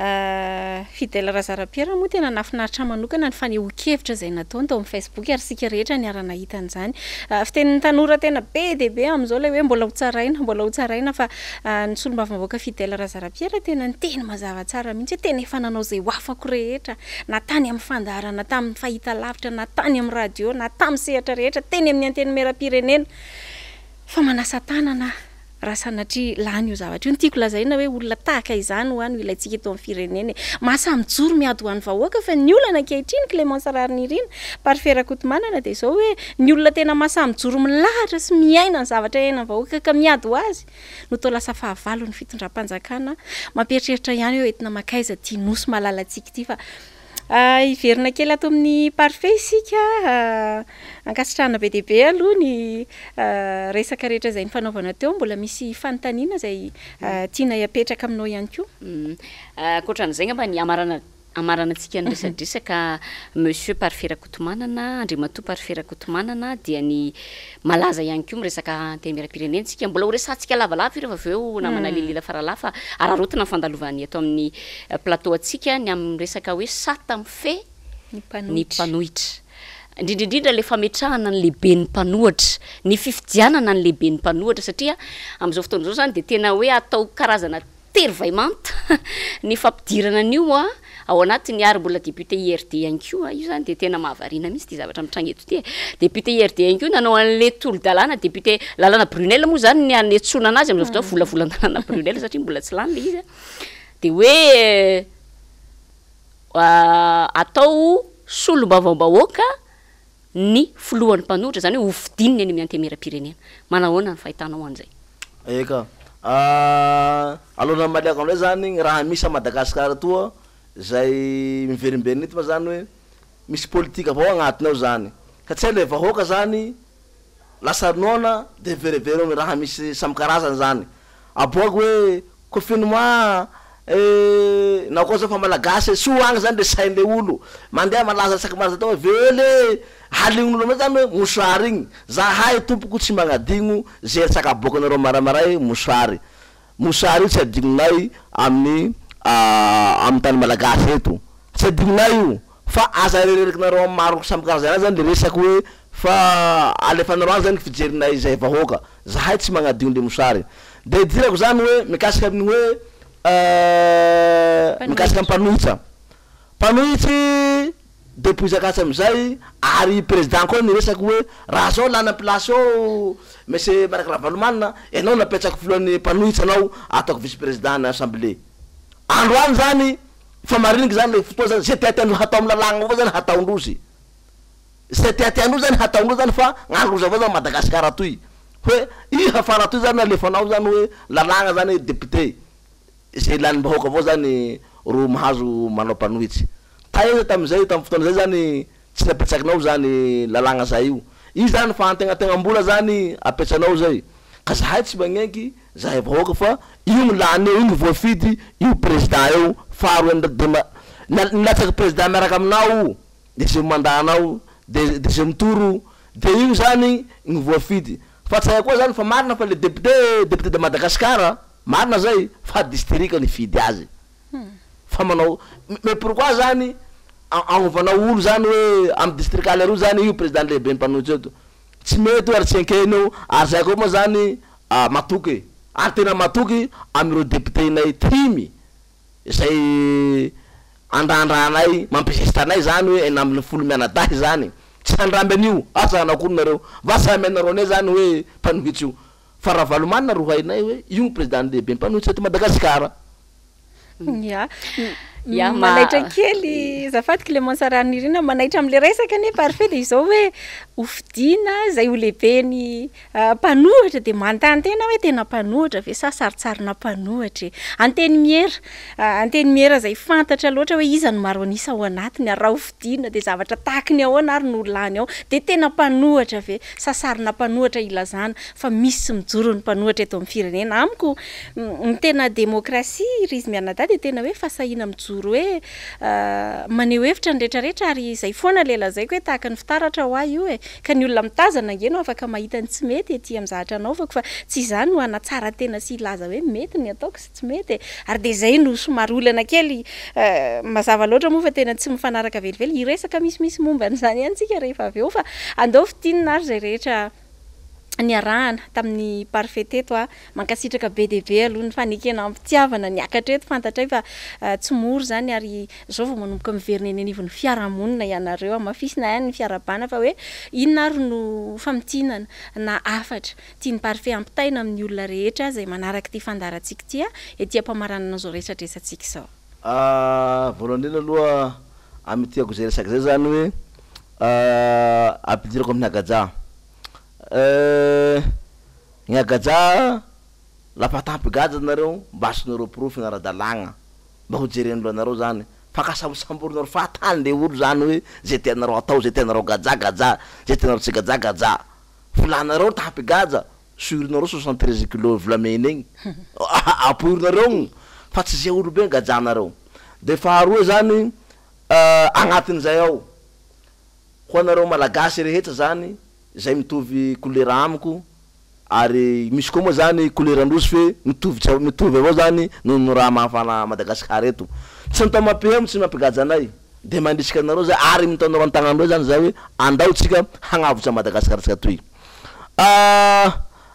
Speaker 2: Fidèle Razarapiera moa tena nafinaritra manokana ny faneho-kevitra zay nataony tao amin'ny Facebook ary sika rehetra ny arana hitan'izany fitenin'ny tanora tena be de be amin'izao le hoe mbola ho tsaraina fa ny solombavam-bahoaka Fidèle Razarapiera tena ny teny mazava tsara mihitsy tena efa nanao zay hoafako rehetra na tany amin'ny fandarana tamin'ny fahita lavitra na tany amin'ny radio na tamin'ny sehatra rehetra teny amin'ny anteny meram-pirenena fa manasa tanana raha sanatria lany io zavatra io ny tiako lazaina hoe olona tahaka izany ho any ilayntsika eto amin'ny firenena masamijoro miady ho an'ny vahoaka fa ny olana ankehitriny Clément Sararnirina Parfait Rakotomanana de zao hoe ny olona tena masamijoro milahatra sy miaina ny zavatra iainan'ny vahoaka ka miady ho azy no tao lasa fahavalo ny fitondram-panjakana mampieritreritra ihany hoe entina makaiza ty nosy malalatsika ty fa Iverina kely ato amin'ny parfait isika ankasitrahana be deabe aloha ny resaka rehetra izay ny fanaovana teo mbola misy fanontaniana izay tiana hiapetraka aminao ihany koa.
Speaker 1: Ankoatran'izay ngamba ny amarana antsika ny resadresaka monsieur parfait Rakotomanana, Andriamatoa parfait Rakotomanana dia ny malaza ihany koa miresaka antenimieram-pirenena tsika mbola ho resantsika lavalava ireo avy eo namana lelila faralaha fa ararotina fandalovany ato amin'ny plateau atsika ny amin'ny resaka hoe sata mifeh ny mpanohitra. Indrindrindrindra le fametrahana ny lehibe ny mpanohatra, ny fifidianana ny lehibe ny mpanohatra satria amin'izao fotoana izao zany dia tena hoe atao karazana tervaimanta ny fampidirana an'io ao anatin'ny ary mbola député IRD ihany koa io zany dia tena mahavariana mihitsy ty zavatra mitranga eto ty député IRD ihany koa nanao an'le tolo-dalàna député lalàna Brunel moa zany ny anetsona anazy amin'izao fotoana volavolan-dalàna Brunel satria mbola tsy lany le izy dia hoe atao solombavam-bahoaka ny filohan'ny mpanohitra zany hoe hofidininy any amin'ny antenimieram-pirenena. Manahoana ny fahitanao an'izay?
Speaker 6: Eka alohan'ny maliako amin'izay zany raha misy a Madagasikara toa zay miverimberina eto fa zany hoe misy politika avao agnatiny ao zany ka tsy le vahoaka zany lasa ronoana de verivery raha misy samy karazany zany aboaka hoe confinement na koa zao fa malagasy soagny zany le sain'le olo mandeha malaza saky malaza tao vele halignin'olo amizay zany hoe mosary igny zahay tompoko tsy magnadigno zay saka aboakanareo maramaray mosary io tsy adigninay amin'ny tany malagasy eto tsy adigninay io fa aza rererikinareo amin'ny maro samy karazana zany le resaky hoe fa alefanareo any zany fijerinay zay vahoaka zahay tsy magnadigno le mosary de dirako zany hoe mikasika amin'ny hoe mikasika mpanohitsy depuis zakatsy amizay ary président koa niresaky hoe raha zao lana place ao monsieur Marc Ravalomanina ianao napetraky filohan'ny mpanohitsy anao ataoko vice président na assemblée androany zany fa mariniky zany le fotoa zany zay tiatiandro hatao amin'ny lalagna avao zany hataondrozy zay tiatiandro zany hataondro zany fa gn'androzy avao zany Madagasikara toy hoe i hafara toy zany alefanao zany hoe lalagna zany député zay lany bahoaka avao zany ro mahazo manao mpanohitsy taeza tamizay tam fotoana zay zany tsy napetsakinao zany lalagna zay io zany fa antegnategna-mbola zany apetsanao zay ka zahay tsy magneky zahay vahoaka fa io milany eo io voafidy io président eo faro nilatsaky président miaraka aminao deuxième mandanao deuxième tour de io zany ny voafidy fa tsy hay koa zany fa marina fa le député de Madagasikara marina zay fa district ny fidy azy fa manao mais pourquoi zany agnovanao olo zany hoe amin'ny district aleroa zany io président lehibe mpanohitsy eto tsy mety ary tsy enkeny eo ary zay koa moa zany matoky ary tena matoky amin'ireo député nay timy zay andrandranay mampizestanay zany hoe ena amin'ny folo mianadahy zany tsy andramby an'io asa anakory nareo vasa amenareo anay zany hoe mpanohitsy io fa Ravalomanina ro hainay hoe io président lehibe mpanohitsy eto Madagasikara.
Speaker 2: Manaitra kely zafady Clémence Ranirina manaitra am'le resaka ne parfait de izao hoe hofidina zay ho lehiben'ny mpanohitra de manontany tena hoe tena mpanohitra ve sa saritsarina mpanohitra anteny miera zay fantatra loatra hoe iza ny maro anisa ao anatiny raha hofidina de zavatra tahakiny ahoana ary no lany ao de tena mpanohitra ve sa sarina mpanohitra ilazana fa misy mijoro ny mpanohitra eto amin'ny firenena amiko ny tena demokrasia rizy mianada de tena hoe fasahina mijoro hoe maneho hevitra ny rehetrarehetra ary izay foana lela zay ko hoe tahaka ny fitaratra ho ahy io ka ny olona mitazana ngeno afaka mahita ny tsy mety ety amin'ny zavatra anaovako fa tsy izany no anatsara tena sy ilaza hoe mety ny ataoko sy tsy mety ary de zay no somary olana kely mazava loatra moa fa tena tsy mifanaraka velively iresaka misimisy momba n'izany ihany tsika rehefa avy eo fa andao fitinina ary zay rehetra niarahana tamin'ny parfait teto mankasitraka be deabe aloha ny fanekena ampitiavana niakatra eto fantatray fa tsy moro zany ary zao vao manomboka miverina eny anivon'ny fiarahamonina ianareo mafisina ihany ny fiarabana fa hoe inona ary no famitinana na afatra tiany parfait ampitaina amin'ny olona rehetra zay manaraka ty fandarantsika ty ety ampamaranana zao resadresantsika zao.
Speaker 6: Voalohany indrindra aloha amitiako zay resaky zay zany hoe ampidirako amin'ny agaja gn'agaja lafa tampy gaja nareo mba asonareo profy gn'ara-dalagna mba ho jeren'olo anareo zany fakasambosamborona fahatany le olo zany hoe zay tianareo atao zay tianareo gajagaja zay tianareo tsy gajagaja volanareo tapigaja surinareo 73 kilo volamena igny apoirinareo fa tsy zay olo be gajanareo de faharoa zany agnatin'izay ao ho anareo malagasy rehetra zany zay mitovy couleur amiko ary misy koa moa zany couleur androzy fe mitovy avao zany no raha mahafana Madagasikara eto tsy nitao mampihemo tsy mampigaja anay de mandrisika anareo zay ary mitaonareo antagnandreo zany zay hoe andao tsika hagnavotra Madagasikara tsika toy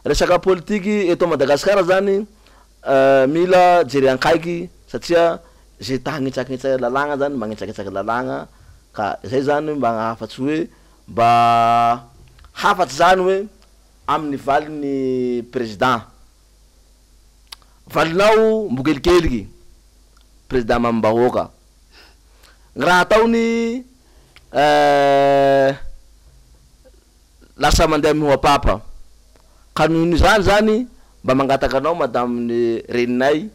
Speaker 6: resaka politiky eto Madagasikara zany mila jery ankaiky satria zay ta hagnitsakitsaka lalagna zany magnitsakitsaka lalagna ka zay zany mba hafatsy hoe mba hafatsy zany hoe amin'ny valin'ny président valinao mbokelikeliky président mambahoaka raha ataony lasa mandeha mihoapapa ka nohony zany mba mangataka anao madame reninay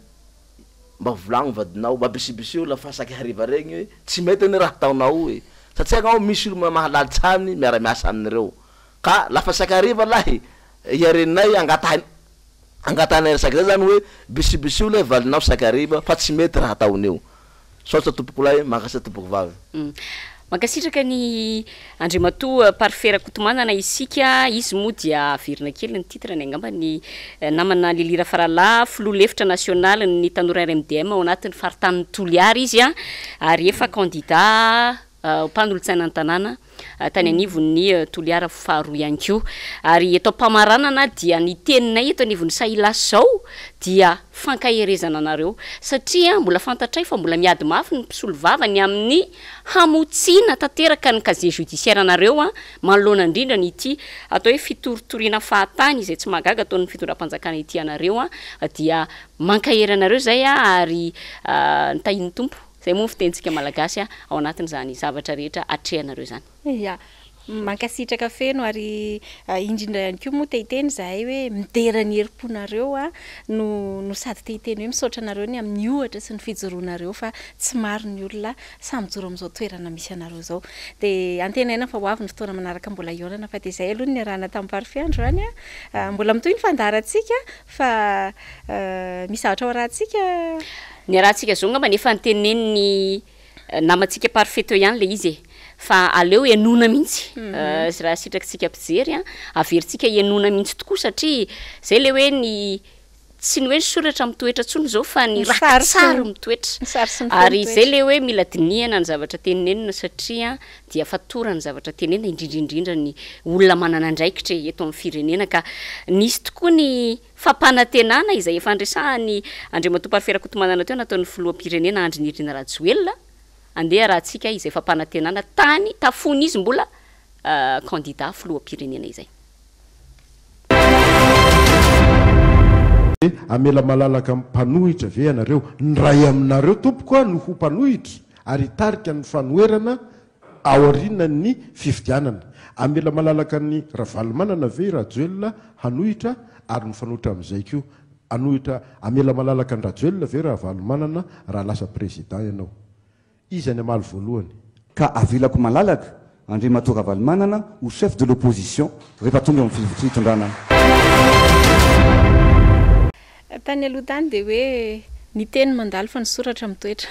Speaker 6: mba volagno vadinao mba bisibisio lafa saky hariva regny hoe tsy mety ny raha ataonao hoe satria anao misy olo mahalalitsy aminy miara-miasa aminareo ka lafa saky hariva lahy iareninay angatanay saky zay zany hoe bisibisio le valinao saky hariva fa tsy mety raha ataony eo saotra tompoko lahy mankasa tompoko vavy
Speaker 1: mankasitraka ny Andriamatoa parfera kotomanana isika izy moa dia averina kely ny titrany angamba ny namana Lilira Farala filoha lefitra national ny tanora RMDM ao anatin'ny faritany Toliary izy ary efa candidat mpanolotsaina an-tanàna tany anivon'ny Toliara faharoa ihany koa ary eto mpamaranana dia ny teninay eto anivon'ny Sahia Lasa Izao dia fankahirezana anareo satria mbola fantatray fa mbola miady mafy ny mpisolo vavany amin'ny hamotsiana tanteraka ny casier judiciaire anareo manoloana indrindra nyity atao hoe fitoritoriana fahatany izay tsy magaga ataon'ny fitondram-panjakana ity anareo dia mankahery anareo zay ary nitahiny tompo zay moa fitentsika malagasy ao anatin'izany zavatra rehetra atrehanareo zany
Speaker 2: ya mankasitraka feno ary indrindra ihany koa moa tehiteny zahay hoe midera ny herim-ponareo no sady tehiteny hoe misaotra anareo ny amin'ny ohatra sy ny fijoroanareo fa tsy maro ny olona samy joro amin'izao toerana misy anareo zao de antenaina fa ho avy ny fotoana manaraka mbola ionana fa de zay aloha ny arahana tamin'ny parifiandro any mbola mitoy ny fandarantsika fa misy zavatra ao rahantsika
Speaker 1: ny rahantsika zao ngamba nefa nteneniny namantsika parfait ihany le izy fa aleo enona mihitsy raha sitraksika mpijery averintsika enona mihitsy tokoa satria zay le hoe ny tsy ny hoe soratra mitoetra tsony zao fa ny raha tsara mitoetra ary zay le hoe mila dinihana ny zavatra tenenina satria dia fatora ny zavatra tenenina indrindrindrindra ny olona manana andraikitra eto amin'ny firenena ka nisy tokoa ny fampanantenana izay efa andresahany Andriamatoa parfera kotomanana teo nataon'ny filoham-pirenena Andry Nirina Rajoelina andeha rahantsika izay fampanantenana tany tafony izy mbola candidat filoham-pirenena izay
Speaker 7: amela malalaka mpanohitra ve anareo nyray aminareo tompoko no ho mpanohitra ary tarika ny fanoerana ao arinana ny fifidianana amela malalaka ny ravalomanana ve Rajoelina hanohitra ary mifanohitra amin'izay koa anohitra amela malalaka ny Rajoelina ve ravalomanana raha lasa président ianao izy any amaly voalohany
Speaker 8: ka avilako malalaka Andriamatoa Ravalomanana ho chef de l'opposition rehefa tonga amin'ny fitondrana
Speaker 2: tany aloha tany de hoe ny teny mandalo fa ny soratra mitoetra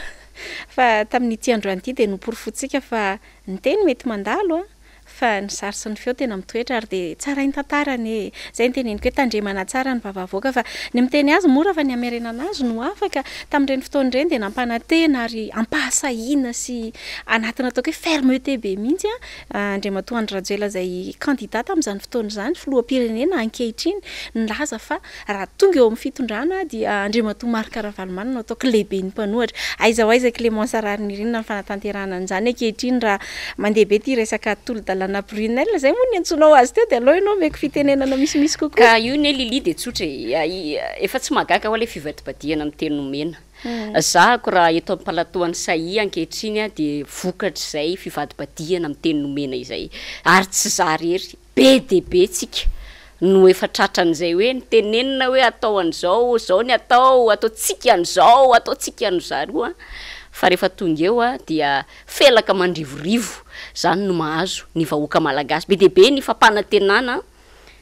Speaker 2: fa tamin'ity androany ity de noporofotsika fa ny teny mety mandalo fa ny sary sy ny feo tena mitoetra ary de tsara ny tantarany zay ny teneniko hoe tandremana tsara ny vavavoaka fa ny miteny azy mora fa ny ameriana azy no afaka tamin'ireny fotoana ireny de nampanantena ary ampahasahina sy anatina ataoko hoe fermeté be mihitsy Andriamatoa Andry Rajoelina zay candidat amin'izany fotoana izany filoham-pirenena ankehitriny nilaza fa raha tonga eo amin'ny fitondrana dia Andriamatoa Marc Ravalomanana ataoko lehibe ny mpanohatra aizao aiza Clémence Rarinirinina ny fanatanterana an'izany ankehitriny raha mandeha be ty resaka tolo-dalàna Brunel zay moa ny antsonao azy teo de aloha ianao meko fitenenana misimisy kokoa
Speaker 1: ka io ne Lili de tsotra efa tsy magaga ho le fivatibadiana amin'ny teny nomena zahako raha eto am-palatoan'ny Sahia ankehitriny de vokatra zay fivatibadiana amin'ny teny nomena izay ary tsy zarery be de be tsika no efa tratran'izay hoe ny tenenina hoe atao an'izao zao ny atao tsika an'izao atao tsika an'zaroa fa rehefa tonga eo dia felaka mandrivorivo zany no mahazo ny vahoaka malagasy be dia be ny fampanantenana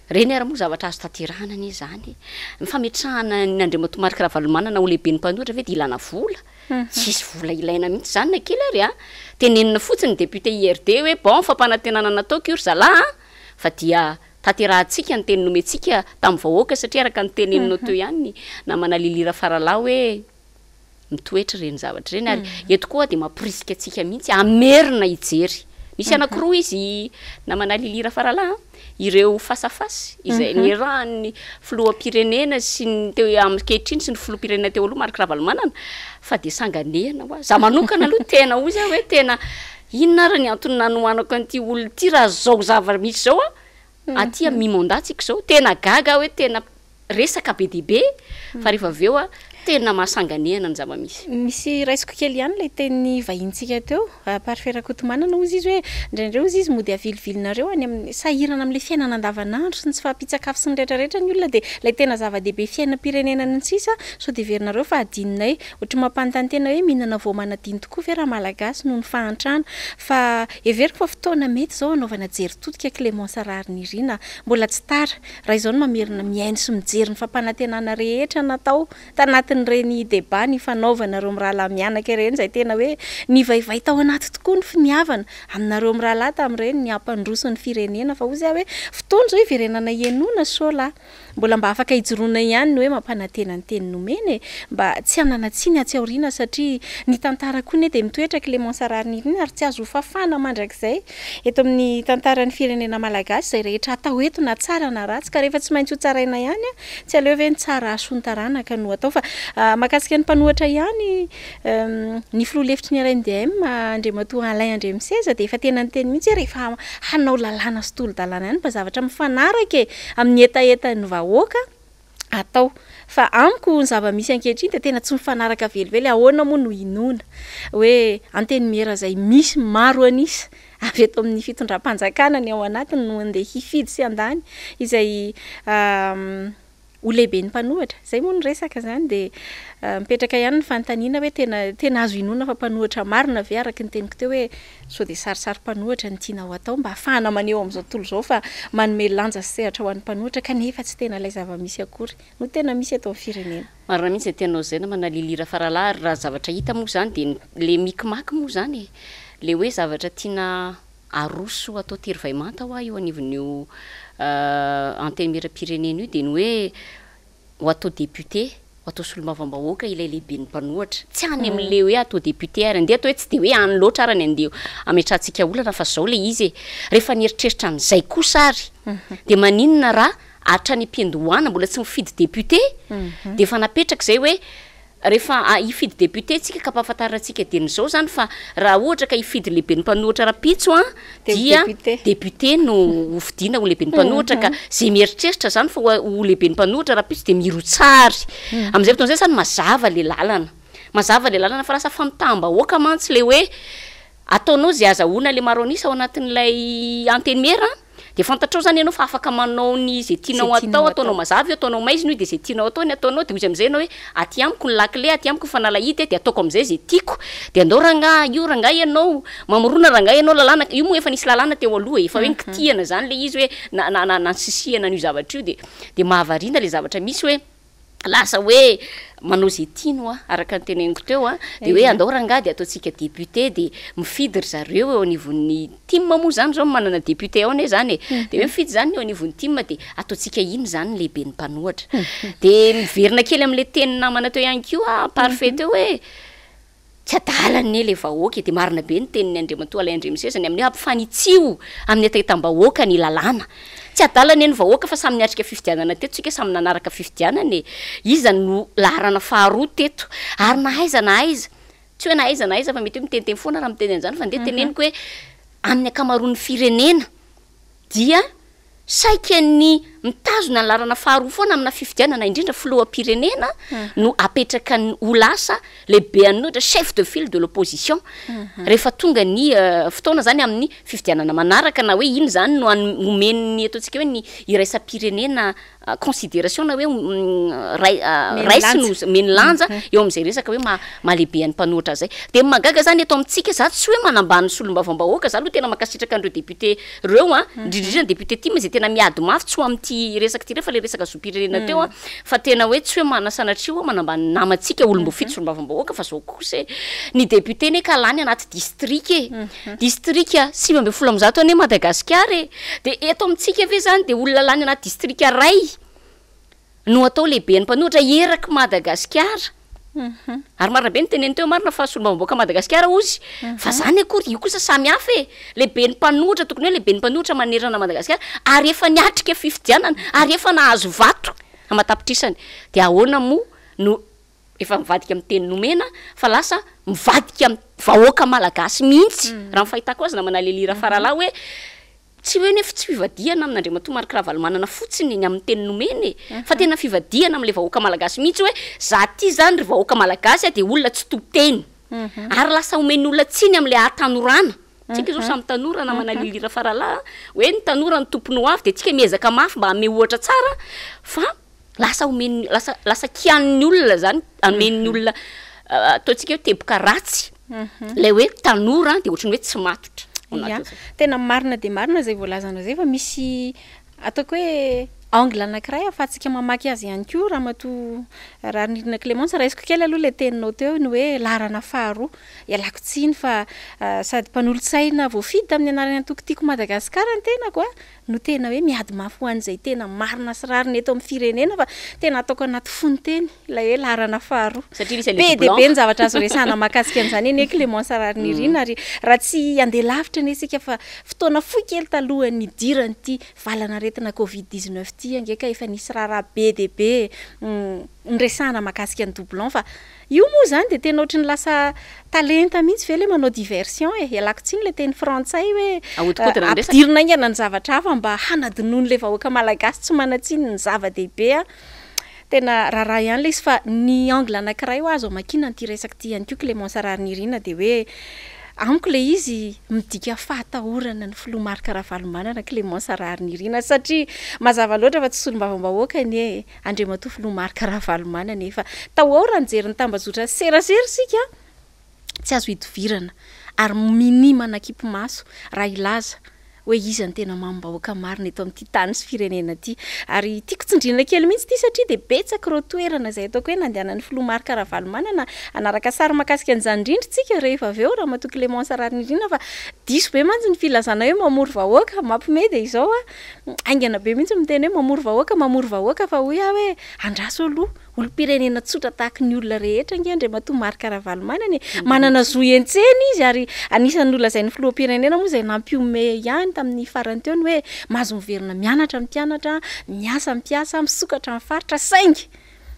Speaker 1: reny ara moa zavatra azo tanterahana anie zany ny fametrahana ny Andriamatomarika Ravalomanana ho lehibe ny mpanohitra ve dia ilana vola tsisy vola ilaina mihitsy zany na kely ary tenenina fotsiny député IRD hoe bon fampanantenana nataoko io zalahy fa dia tanterahantsika ny teny nomentsika tamin'ny vahoaka satria araka ny teneninao teo ihany na manalilira faralahy hoe mitoetra reny zavatra reny ary eto koa dia mampirisika antsika mihitsy amerina hijery misy anankiroa izy na manalilira faralahy ireo fasafasy izay ny rany filoham-pirenena sy ny teo ankehitriny sy ny filoham-pirenena teo aloha Marika Ravalomanana fa dia sanganehana hoa za manokana aloha tena ozy hoe tena inona ary ny antony nanohanako an'ity olo ty raha zao zavatra misy zao aty mimondatsika zao tena gaga hoe tena resaka be dia be fa rehefa avy eo tena mahasanganehana ny zava-misy
Speaker 2: misy raisiko kely ihany lay teny vahintsika teo pariferakotomanana ozy izy hoe indraindray ozy izy mody avilivilinareo any amin'ny sahirana amin'ilay fiainana andavanandro sy ny tsy fahampitsakafo sy ny rehetrarehetra ny olona dia lay tena zava-dehibe fiainam-pirenena ny tsisa so dia verinareo fa adinonay ohatra mampanontany tena hoe mihinana voamanadiny tokoa ve raha malagasy noho ny fahantrana fa everiko fa fotoana mety zao anaovana jery totika Clémence Ararynirina mbola tsy tara raha izao no mamerina miaino sy mijery ny fampanantenana rehetra natao tanaty reny débat ny fanaovanareo mirahalahy mianaka ireny zay tena hoe ny vaivay tao anaty tokoa ny finiavana aminareo mirahalahy tamin'ireny ny ampandroso ny firenena fa ozy hoe fotoana zao hiverenana ienona sola mbola mba afaka hijoroana ihany ny hoe mampanantena ny teny nomeny mba tsy hananatsiny atsiaoriana satria ny tantara koa ne dia mitoetra Clémence Ararynirina ary tsy azo fafana mandrakizay eto amin'ny tantaran'ny firenena malagasy zay rehetra atao eto na tsara na ratsy ka rehefa tsy maintsy ho tsaraina ihany tsy aleo hoe ny tsara asontaranaka no atao fa makasika ny mpanohatra ihany ny filoha lefitry ny RNDM Andriamatoa Alain Andremiseza dia efa tena ny teny mihitsy rehefa hanao lalàna sy tolo-dalàna ihany mba zavatra mifanaraka amin'ny etaetan'ny vahoaka atao fa amiko ny zava-misy ankehitriny dia tena tsy mifanaraka velively ahoana moa no inona hoe anteny mera zay misy maro anisa avy eto amin'ny fitondram-panjakana ny ao anatiny no andeha hifidy sy andany izay ho lehibe ny mpanohatra zay moa ny resaka zany dia mipetraka ihany ny fanontaniana hoe tena azo inona fa mpanohatra marina ve araka ny teniko teo hoe so dia sarisary mpanohatra ny tiana ho atao mba ahafahana maneho amin'izao tontolo izao fa manome lanja sy sehatra ho an'ny mpanohatra kanefa tsy tena ilay zava-misy akory no tena misy eto amin'ny firenena
Speaker 1: marina mihitsy tenao zay na manalilira faralahy ary raha zavatra hita moa zany dia le mikimaky moa zany le hoe zavatra tiana aroso atao tery vaimanta hoa io anivon'io anteny miram-pirenena io dia ny hoe ho atao député ho atao solombavambahoaka ilay lehibe ny mpanohatra tsy any amin'le hoe atao député ary andeha atao hoe tsy dia hoe any loatra ary ny andeha ametrahantsika olana fa zao le izy rehefa nieritreritra an'izay kosa ary dia maninona raha hatrany ampiandohana mbola tsy mifidy député dia efa napetraka zay hoe rehefa hifidy député tsika ka mpahafantarantsika dian'izao zany fa raha ohatra ka hifidy lehibe ny mpanohatra rapitso dia député no hofidiana ho lehibe ny mpanohatra ka zay mieritreritra zany fa ho lehibe ny mpanohatra rapitso dia mirotsary amin'izay fotoan'izay zany mazava le lalana fa lasa famitaam-bahoaka mantsy le hoe ataonao zay azahoana le maro anisa ao anatin'ilay anteny mera dia fantatrao zany ianao fa afaka manao ny zay tianao atao ataonao mazava io ataonao maizina io dia zay tianao atao ny ataonao dia ozy amin'izay anao hoe aty amiko ny lakile aty amiko ny fanalahidy dia ataoko amin'izay zay tiako dia andao rangaha io rangaha ianao mamorona rangaha ianao lalàna io moa efa nisy lalàna teo aloha efa hoe nikitiana zany le izy hoe nasisihana n'io zavatra io dia mahavariana le zavatra misy hoe lasa hoe manao zay tiano araka ny teneniko teo dia hoe andao rangaha dia ataontsika député dia mifidy ry zareo eo anivon'ny team moa zany zao manana député ao ane zany dia hoe mifidy zany eo anivon'ny team dia ataontsika ino zany lehibe ny mpanohatra dia miverina kely amin'le teny namana teo ihany koa parfait teo hoe tsy adalany le vahoaka dia marina be ny tenin'ny Andriamatoa Alain Andremiseza ny amin'ny hoe ampifanitsio amin'ny etaetam-bahoaka ny lalàna tsy adalany ny vahoaka fa samy niatrika fifidianana teto tsika samy nanaraka fifidianana iza no laharana faharoa teto ary nahaiza tsy hoe nahaiza fa mety hoe miteniteny foana raha miteny an'izany fa ndeha teneniko hoe amin'ny akamaroan'ny firenena dia saika ny mitazona ny larana faharoa foana amina fifidianana indrindra filoham-pirenena no apetraka ny Lasa lehibe anohitra chef de file de l'opposition rehefa tonga ny fotoana zany amin'ny fifidianana manaraka na hoe iny zany no omeny ataontsika hoe ny iraisam-pirenena considération na hoe raisy no meny lanja eo am'izay resaka hoe mahalehibe an'ny mpanohitra zay de magaga zany eto amintsika za tsy hoe manambany solombavam-bahoaka za aloha tena makasitraka andreo député reo indrindrindrina député ty ma zay tena miady mafy tsy ho am'ty resaka ty refa le resaka zopirenena teo fa tena hoe tsy hoe manasanatrio manambany namantsika olombofito solombavam-bahoaka fa zao kosa ny député ne ka lany anaty district district 7 ane Madagasikara de eto amintsika ve zany de olona lany anaty district ray no atao lehibe ny mpanohitra eraky Madagasikara ary marina be ny teneny teo marina fa solombavam-bahoaka Madagasikara ozy fa zany akory io kosa samy hafa lehibe ny mpanohitra tokony hoe lehibe ny mpanohitra manerana Madagasikara ary efa niatrika fifidianana ary efa nahazo vato amatapitrisany de ahoana mo no efa mivadika amin'ny teny nomena fa lasa mivadika amin'ny vahoaka malagasy mihitsy raha mifahitako azy na manalelira farala hoe tsy hoe nefa tsy fivadiana amin'Andriamatoa Marc Ravalomanana fotsiny ny amin'ny teny nomeny fa tena fivadiana amin'le vahoaka malagasy mihitsy hoe za ty zany ry vahoaka malagasy de olona tsy toteny ary lasa omeny olona tsiny amin'le ahatanorana tsika zao samy tanora na manalelira farala hoe ny tanora ny tompony ho avy de tsika miezaka mafy mba ame ohatra tsara fa lasa omeny lasa kian'ny olona zany amen'ny olona ataontsika hoe teboka ratsy le hoe tanora de ohatrany hoe tsy matotra
Speaker 2: tena marina de marina zay voalazana zay fa misy ataoko hoe angle anankiray afatsika mamaky azy ihany koa raha mato raha nirina Clémence raisiko kely aloha le teninao teo ny hoe larana faharoa ialako tsiny fa sady mpanolotsaina voafidy tamin'ny anarany antokotiko Madagasikara ny tenako no tena hoe miady mafy ho an'izay tena marina sy rariny eto amin'ny firenena fa tena ataoko anaty fonteny ilay hoe larana faharoa be de be ny zavatra azo resana makasika an'izany eny Clémence Rarinirina ary raha tsy andeha lavitra ny isika fa fotoana fohy kely taloha ny diran'ity valana retina Covid-19 ty angeka efa nisy rara be de be nresana makasika ny doublon fa io moa zany de tena ohatry ny lasa talenta mihitsy ve le manao diversion ialako tsiny le teny frantsay hoe ampidirina ingana ny zavatra hafa mba hanadinoany le vahoaka malagasy tsy manatsiny ny zava-dehibe tena raharaha ihany le izy fa ny angle anankiray ho azo makina nyty resaka ty ihany koa Clémence Rarinirina de hoe amiko le izy midika fahatahorana ny filoha Marc Ravalomanana Clémence Rarinirina satria mazava loatra fa tsy solombavam-bahoaka ny Andriamatoa filoha Marc Ravalomanana efa tahora nijery ny tambazotra serasera sika tsy azo hidovirana ary minimana kipo maso raha ilaza hoe izy ny tena mambahoaka marina eto amin'ity tany sy firenena ty ary tiako tsindrina kely mihitsy ty satria de betsaka reo toerana zay ataoko hoe nandehanan'ny filoha Marc Ravalomanana anaraka sary makasika an'izany indrindra tsika rehefa avy eo raha mato Clémence Rarinirina fa diso be mantsy ny filazana hoe mamory vahoaka mampime de izao aingana be mihitsy miteny hoe mamory vahoaka fa hoy hoe andraso aloha olo-pirenena tsotra tahaka ny olona rehetra nge Andriamatoa Marc Ravalomanana manana zohy entsena izy ary anisan'ny olona zay ny filoham-pirenena moa zay nampiome ihany tamin'ny farany teo ny hoe mahazo miverina mianatra mpianatra miasa mpiasa misokatra amin'ny faritra saingy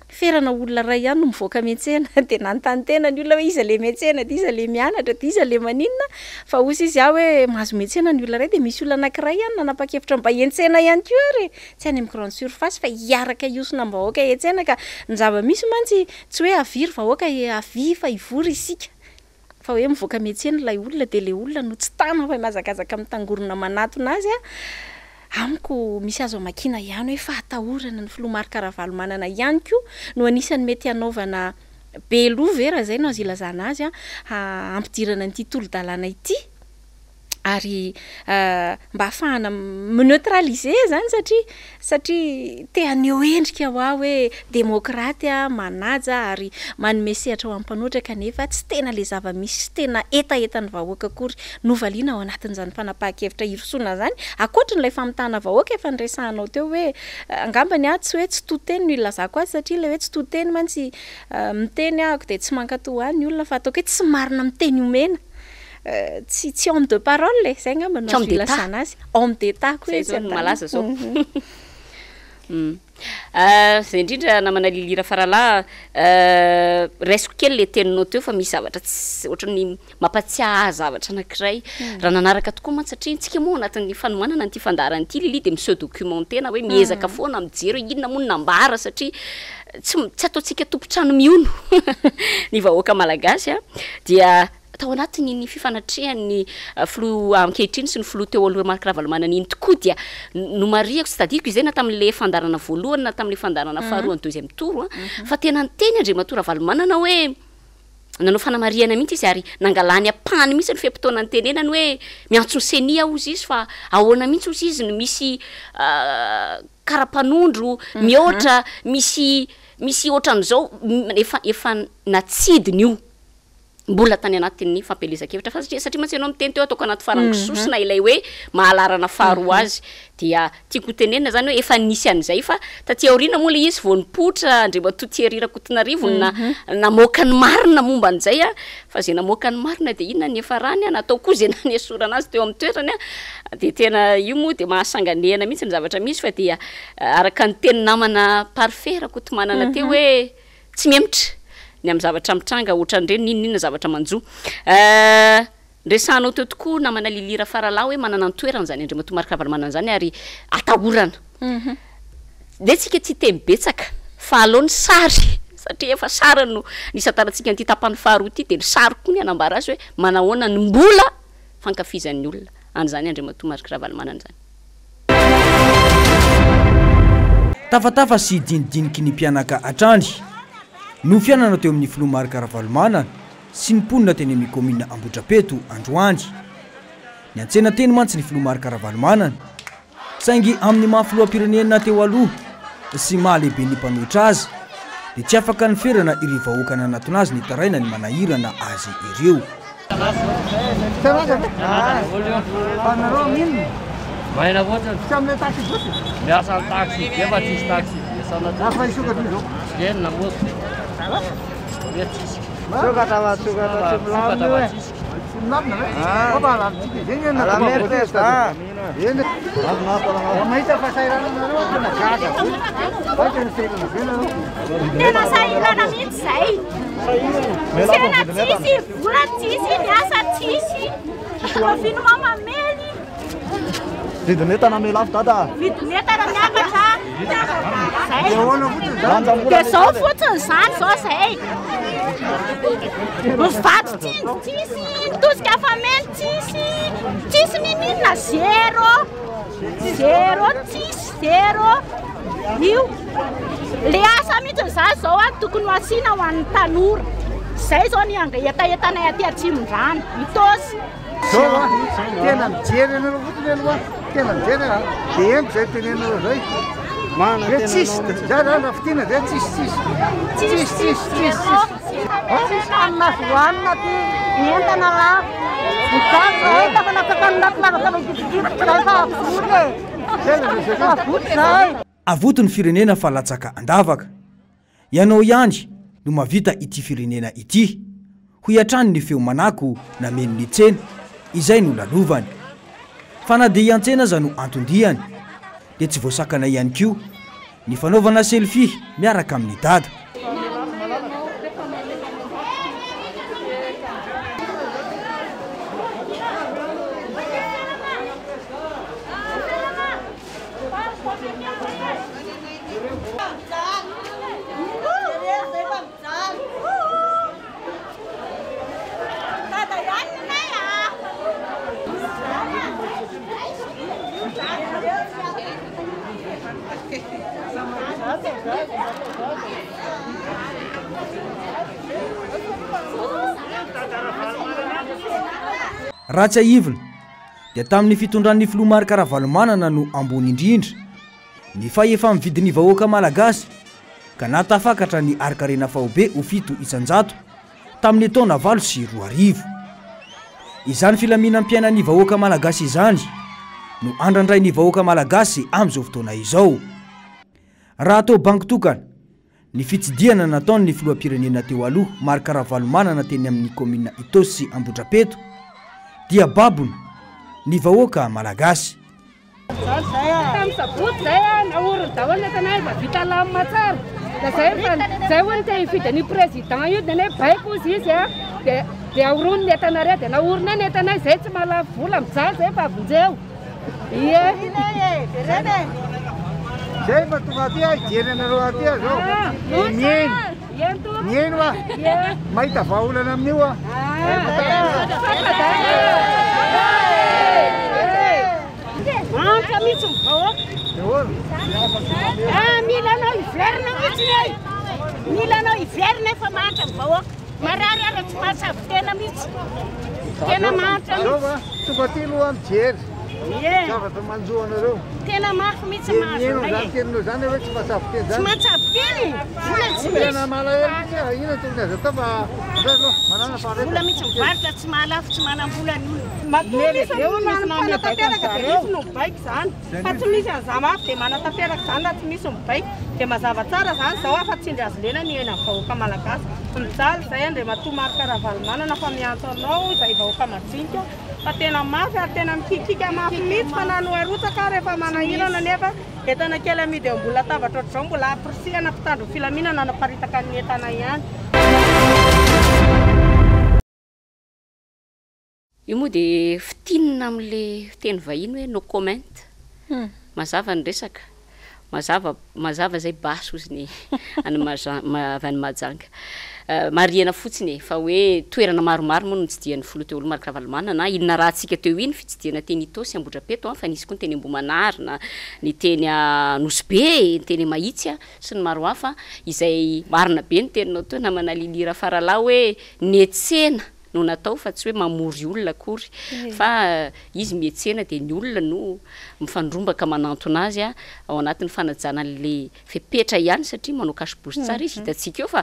Speaker 2: ferana olona ray ihany no mivoaka miantsena de nanontany tena ny olona hoe iza le miantsena de iza le mianatra de iza le maninona fa osy izy hoe mahazo miantsena ny olona ray de misy olona anankiray ihany nanapa-kevitra mba iantsena ihany koa ary tsy any amin'ny grande surface fa hiaraka iosona mba vahoaka iantsena ka ny zava-misy mantsy tsy hoe aviry vahoaka avy fa ivory isika fa hoe mivoaka miantsena ilay olona de le olona no tsy tana fa mazakazaka mitangorona manatona azy amiko misy azo makina ihany hoe fahatahorana ny filoha Marc Ravalomanana ihany koa no anisany mety hanaovana beloha vera zay no azo ilazana azy ampidirana ny titolo-dalàna ity ary mba ahafahana neutraliser zany satria te aneo endrika hoe demokraty manaja ary manome sehatra ho am-panoatra kanefa tsy tena le zava-misy tena etaetany vahoaka akory novaliana ao anatin'izany fanapahan-kevitra irosoana zany akoatrin'ilay famitana vahoaka efa niresahanao teo hoe angambany tsy hoe tsy toteny no ilazako azy satria le hoe tsy toteny mantsy miteny ahako de tsy mankatoa ny olona fa ataoko hoe tsy marina miteny omena tsy homme de parole zay ngamba no azo ilasana azy homme d'état koa izy
Speaker 1: malaza zao Zay indrindra namana lilira farala resiko kely le teninao teo fa misy zavatra ohatrany mampatsiahy zavatra anankiray raha nanaraka tokoa mantsy satria tsika moa anatin'ny fanomanana an'ity fandarana ity lili de miseo documenté na hoe miezaka foana mijery inona moa nambara satria tsy ataontsika tompotrano miono ny vahoaka malagasy dia tao anatiny ny fifanatrihan'ny flo ankehitriny sy ny flo teo aloha marikaravalomana iny tokoa dia no mariako tsy tadidiko izay na tamin'le fandarana voalohany na tamin'le fandarana faharoa ny deuxième tour fa tena nyteny Andriamatora Valomanana hoe nanao fanamariana mihitsy izy ary nangalany apany mihitsy ny fepitoana ny tenenany hoe miantso ny senia ozy izy fa ahoana mihitsy ozy izy no misy karapanondro mihoatra misy ohatran'izao efa natsidiny io mbola tany anatin'ny fampelezan-kevitra fa satria mantsy ianao miteny teo ataoko anaty farangisosina ilay hoe mahalarana faharoa azy dia tiako tenenina zany hoe efa nisy an'izay fa taty aoriana moa le izy vao nipotra Andriamatoa Thierry Rakotonarivo namoaka ny marina momba an'izay fa zay namoaka ny marina de inona ny efa rany natao koa zay nanesorana azy teo amin'ny toerany de tena io moa de mahasanganehana mihitsy ny zavatra misy fa dia araka ny teny namana parfait Rakotomanana teo hoe tsy miemitra ny am zavatra mitranga ohatran'ireny ninona zavatra manjo resanao teo tokoa namana lilira farala hoe manana ny toerana zany Andriamatoa Marikaravalomana zany ary atahorana de tsika tsy tembetsaka fa alony sary satria efa sara no nisataratsika an'ity tapany faharoa ity de ny sary koa ny anambara azy hoe manahoana ny mbola fankafizan'ny olona an'izany Andriamatoa Marikaravalomana zany
Speaker 9: tafatafa sy dinidiniky ny mpianaka atrany no fianana teo amin'ny filo Marikaravalomana sy ny mponina teny amin'ny komina Ambohidrapeto androany ny antsena teny mantsy ny filo Marikaravalomana saingy amin'ny mahafiloam-pirenena teo aloha sy mahalehibe ny mpanohitra azy de tsy afaka ny ferana ireo vahoaka nanatona azy ny taraina ny manahirana azy ireo
Speaker 10: Tena sahirana mihitsy zay. Sena tsisy, vola tsisy, miasa tsisy. Vino mamamely.
Speaker 11: Vidonetana melafo dada.
Speaker 10: Vidonetana miakatra. Zay. De zao fotsiny zany zao zay. Mivato tsisy, tosika famely tsisy ninina zero. Io le asa mihitsy zany zao tokony ho asiana ho an'ny tanora. Zay zao ny etaetanay aty Atsimon-drano mitosy.
Speaker 11: Tena mijery anareo fotony aloha. Tena mijery de empo zay tenenareo zay. Mana tsisy zara fitina zay tsisy.
Speaker 10: Annazoanina ty entana raha. Mitasa entana natakanataka
Speaker 9: avoto ny firenena fa latsaka andavaka ianao ihany no mavita ity firenena ity ho iatrany ny feo manako nameno ny tsena izay no lalovany fa na de iantsena aza no antondihany de tsy voasakana ihany koa ny fanaovana selfie miaraka amin'ny dada raha tsy aivina dia tamin'ny fitondran'ny filo Marikaravalomana no ambony indrindra ny fa efa mividin'ny vahoaka malagasy ka natafakatra ny arikarena fahobe ho 7 isanjato tamin'ny taona 8 sy 2000 izany filaminam-piainan'ny vahoaka malagasy izany no andrandray ny vahoaka malagasy amin'izao fotoana izao raha atao banky tokana ny fitsidiana nataon'ny filoam-pirenena teo aloha Marikaravalomana teny amin'ny komina Itosy sy Ambohidrapeto dia babony ny vahoaka malagasy
Speaker 12: Tam saboty zay naoriny daholo tanay fa vita lamina tsara. Da zay hono te hividy ny président io de ne baiko izy izy de aorony ny entanareo de naorina ny entanay zay tsy mahalava vola mijaly zay fa avonjeo. Ie.
Speaker 11: Zay fa tonga aty hijery anareo aty zao. Mieno va? Mahita vahaolana amin'io a.
Speaker 10: Mantra mihitsy mivahoaka. Mila anao hiverina mihitsy ny mila anao hiverina efa mantra mivahoaka. Marary ala tsy mahatsavy tena mihitsy. Tena mantra mihitsy.
Speaker 11: Tonga aty aloha mijery. Zavatra manjo anareo.
Speaker 10: Tena mafy mihitsy mahazo nay.
Speaker 11: Teninao zany hoe tsy mahatsavy teny
Speaker 10: zany. Tsy mahatsavy teny. Vola tsy misy.
Speaker 11: Tena malahelo mihitsy. Ina tokony azo atao fa manana faharetana.
Speaker 10: Vola mihitsy mivarotra tsy mahalafo tsy manam-bola ny olona.
Speaker 12: Matomisy manataperaka de misy no mibaiko zany. Fa tsy misy an'za mafy de manataperaka zany na tsy misy mibaiko. De mazava tsara zany zao afa tsindry azo lena ny hena vahoaka malagasy. Mijaly zay andre matomary karavalmanana fa miantso anao zay vahoaka majinika. Fa tena mafy ary tena mikikika mafy mihitsy fa nano arotsaka rehefa manahirana nefa entana kely amidy eo mbola tabatra ohatr'izao mbola apirisihana mpitandro filaminana naparitaka ny entana ihany.
Speaker 1: Io moa de fitinina amin'le teny vahiny hoe no comment. Mazava ny resaka. Mazava zay basy ozy ny any Majanga. Mariana fotsiny fa hoe toerana maromaro moa no tsidian'ny folote olo marikavalimana na inona raha tsika teo iny fitsidiana teny Itosy Ambodrapeto fa nisy koa ny teny Ambomanarina, ny teny Nosbe, ny teny Mahitsy sy ny maro hafa izay marina be ny teninao teo na manalilira farala hoe nietsena no natao fa tsy hoe mamory olona akory fa izy mietsena de ny olona no mifandrombaka mananto anazy ao anatin'ny fanajana le fepetra ihany satria manao kasibosy tsara izy hitatsika eo fa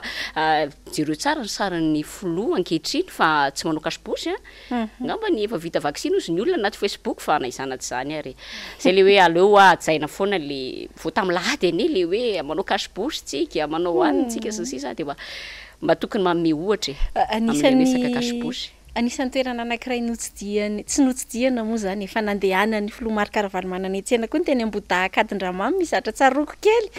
Speaker 1: jereo tsara ny saran'ny folo ankehitriny fa tsy manao kasibosy ngamba ny efa vita vaksiny ozy ny olona anaty Facebook fa naizana tsy zany ary zay le hoe aleo ajaina foana le vao tamilahady ane le hoe manao kasibosy tsika manao aniny tsika sy sisa de mba tokony manome ohatra
Speaker 2: anisan'ny toerana anankiray notsidiany tsy notsidiana moa zany efa nandehana ny filoha maro karavalimana ny etsena koa ny teny Ambodahakadindramamy misatra tsaroko kely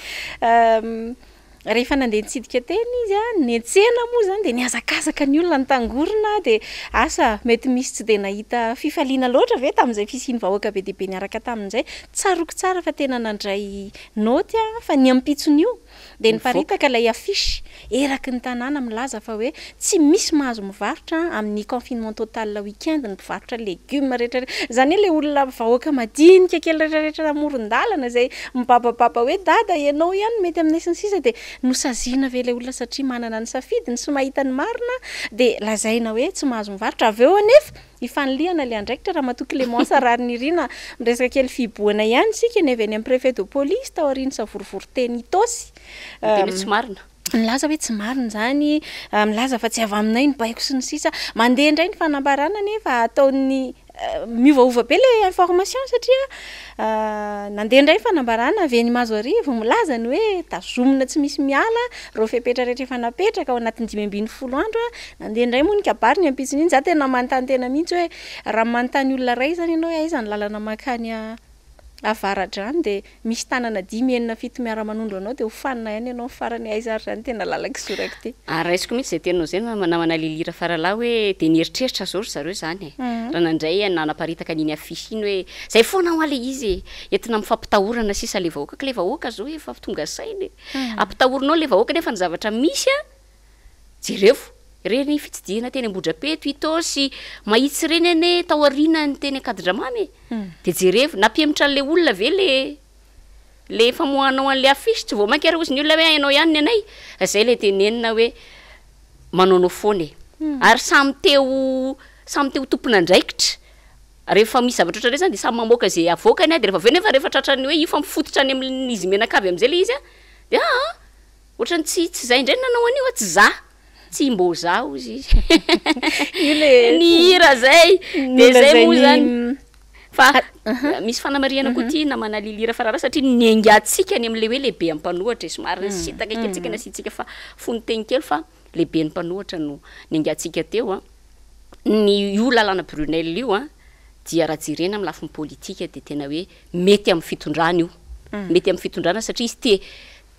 Speaker 2: rehefa nandeha nitsidika teny izy ny etsena moa zany de niazakazaka ny olona nitangorona de asa mety misy tsy de nahita fifaliana loatra ve tamin'izay fisiny vahoaka be deabe niaraka tamin'izay tsaroko tsara fa tena nandray noty fa ny ampitsony io de niparitaka lay afisy eraky ny tanàna milaza fa hoe tsy misy mahazo mivarotra amin'ny confinement total la week-end ny mpivarotra légumes rehetra zany hoe le olona vahoaka madinika kely rehetrarehetra amoron-dalana zay mibabababa hoe dada ianao ihany mety aminay sy ny sisa de nosazina ve le olona satria manana ny safidiny sy mahita ny marina de lazaina hoe tsy mahazo mivarotra avy eo anefa ifaniliana le andraikitra raha matoky Clémence rary nirina miresaka kely fiboana ihany sika ny avy any amin'ny préfet de police tao aoriana savorovory teny Itosy
Speaker 1: tsy marina
Speaker 2: milaza hoe tsy marina zany milaza fa tsy avy aminay ny baiko sy ny sisa mandeha indray ny fanambarana nefa ataony miovaova be le information satria nandeha indray fanambarana avy any mazo arivo milaza ny hoe tazomina tsy misy miala reo fepetra rehetra efa napetraka ao anatin'ny 520 andro nandeha indray moa ny kabary ny ampitsiny iny za tena manontany tena mihitsy hoe raha manontany olona ray zany ianao hoe aiza ny lalana makany avaradrany de misy tanana 5-7 miara-manondro anao de hofanina ihany ianao farany aiza ary zany tena lalaka sorako ty
Speaker 1: raisiko mihitsy zay tenao zay namana lilira farala hoe de nieritreritra zao zareo zany raha nandray nanaparitaka niny afisy iny hoe zay foana ho ale izy entina mifampitahorana sisa le vahoaka le vahoaka zao efa tonga sainy ampitahorinao le vahoaka nefa ny zavatra misy jereo reny fitsidihana teny Ambodrapeto Itosy Mahitsy reny ane tao aoriana ny teny Akadindramamy de jereo nampiemitra le olona ve le famohanao an'le afisy tsy vao mankera ozy ny olona hoe ianao ihany ny anay zay le tenenina hoe manaonao foana ary samy teo tompona andraikitra rehefa misy zavatra ohatrareo zany de samy mamoaka zay avoakany de rehefa aveo nefa rehefa tratrany hoe io fa mifototra any amin'izy menakavy am'izay le izy de ohatrany tsy zay indray nanao an'io tsy za tsy mbo zao izy ny hira zay de zay moa zany fa misy fanamariana koa ty namana lilira farara satria niangatsika any am'le hoe lehibe ampanohatra somary sitaka iketsika nasitsika fa fony teny kely fa lehibe ny mpanohatra no niangatsika teo ny io lalana Brunel io dia raha jerena amin'ny lafiny politika dia tena hoe mety amin'ny fitondrana io mety amin'ny fitondrana satria izy te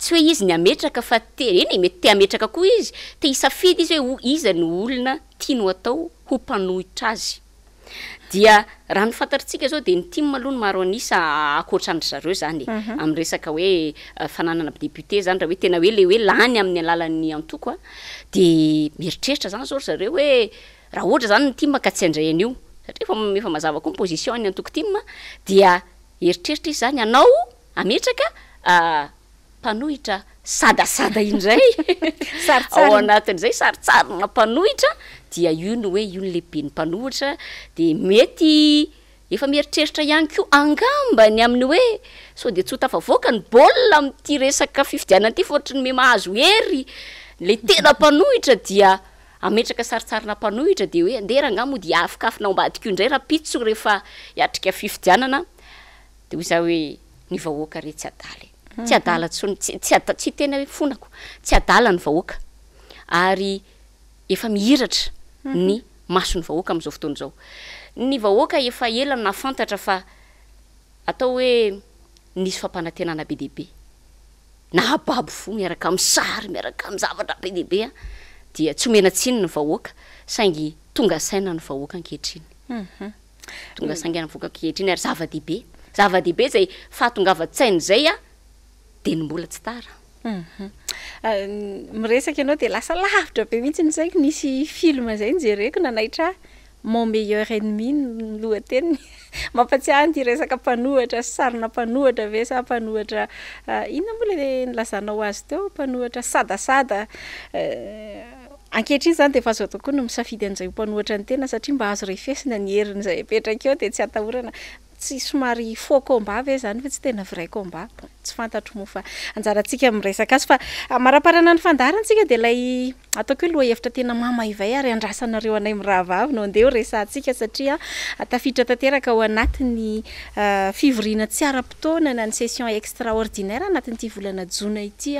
Speaker 1: tsy hoe izy ny ametraka fa eny mety te ametraka koa izy te hisafidy izy hoe iza ny olona tiano atao ho mpanohitra azy dia raha ny fantatritsika zao dia ny team aloha ny maro anisa akoatrandry zareo zany amin'ny resaka hoe fananana député zany raha hoe tena hoe le hoe lany amin'ny alalan'ny antoko dia mieritreritra zany zao zareo hoe raha ohatra zany ny team ka tsy andray an'io satria efa mazava koa ny position ny antoko team dia eritreritra izy zany anao ametraka mpanohitra sadasada indray ao anatin'izay saritsarina mpanohitra dia io no hoe io le be ny mpanohitra dia mety efa mieritreritra ihany koa angambany amin'ny hoe so dia tsy ho tafavoaka ny baolina amin'ity resaka fifidianana ity fa ohatry ny mahazo hery le tena mpanohitra dia ametraka saritsarina mpanohitra dia hoe andera angamo dia afakafina ao ambadika io indray raha pitso rehefa hiatrika fifidianana dia hoy za hoe ny vahoaka re tsy adaly tsy adala tsy tena hoe fonako tsy adala ny vahoaka ary efa mihiratra ny mason'ny vahoaka amin'izao fotoana izao ny vahoaka efa ela nafantatra fa atao hoe nisy fampanantenana be dehibe na ababo fo miaraka amin'ny sary miaraka amin'ny zavatra be dehibe dia tsy omena tsiny ny vahoaka saingy tonga saina ny vahoaka ankehitriny tonga sainga ny vahoaka ankehitriny ary zava-dehibe zay fahatongava-tsainy zay dia ny mbola tsy tara
Speaker 2: miresaka ianao dia lasa lavitra be mihitsy nizay nisy film zay nijereko nanaitra mon meilleur ennemi ny lohateniny mampatsiahy ty resaka mpanohatra sarina mpanohatra ve sa mpanohatra inona moa le nilazanao azy teo mpanohatra sadasada ankehitriny zany dia efa azo atao koa no misafidy an'izay mpanohatra ny tena satria mba azo refesina ny herin'izay apetraka eo dia tsy atahorana tsy somary faux combat ve zany fa tsy tena vrai combat tsy fantatro moa fa anjarantsika miresaka azy fa maraparana ny fandarantsika dia ilay ataoko hoe loha hevitra tena mamaivay ary andrasanareo anay mirahavavy no andeha resantsika satria tafiditra tanteraka ao anatin'ny fivoriana tsy ara-potoana ny session extraordinaire anatin'ity volana jona ity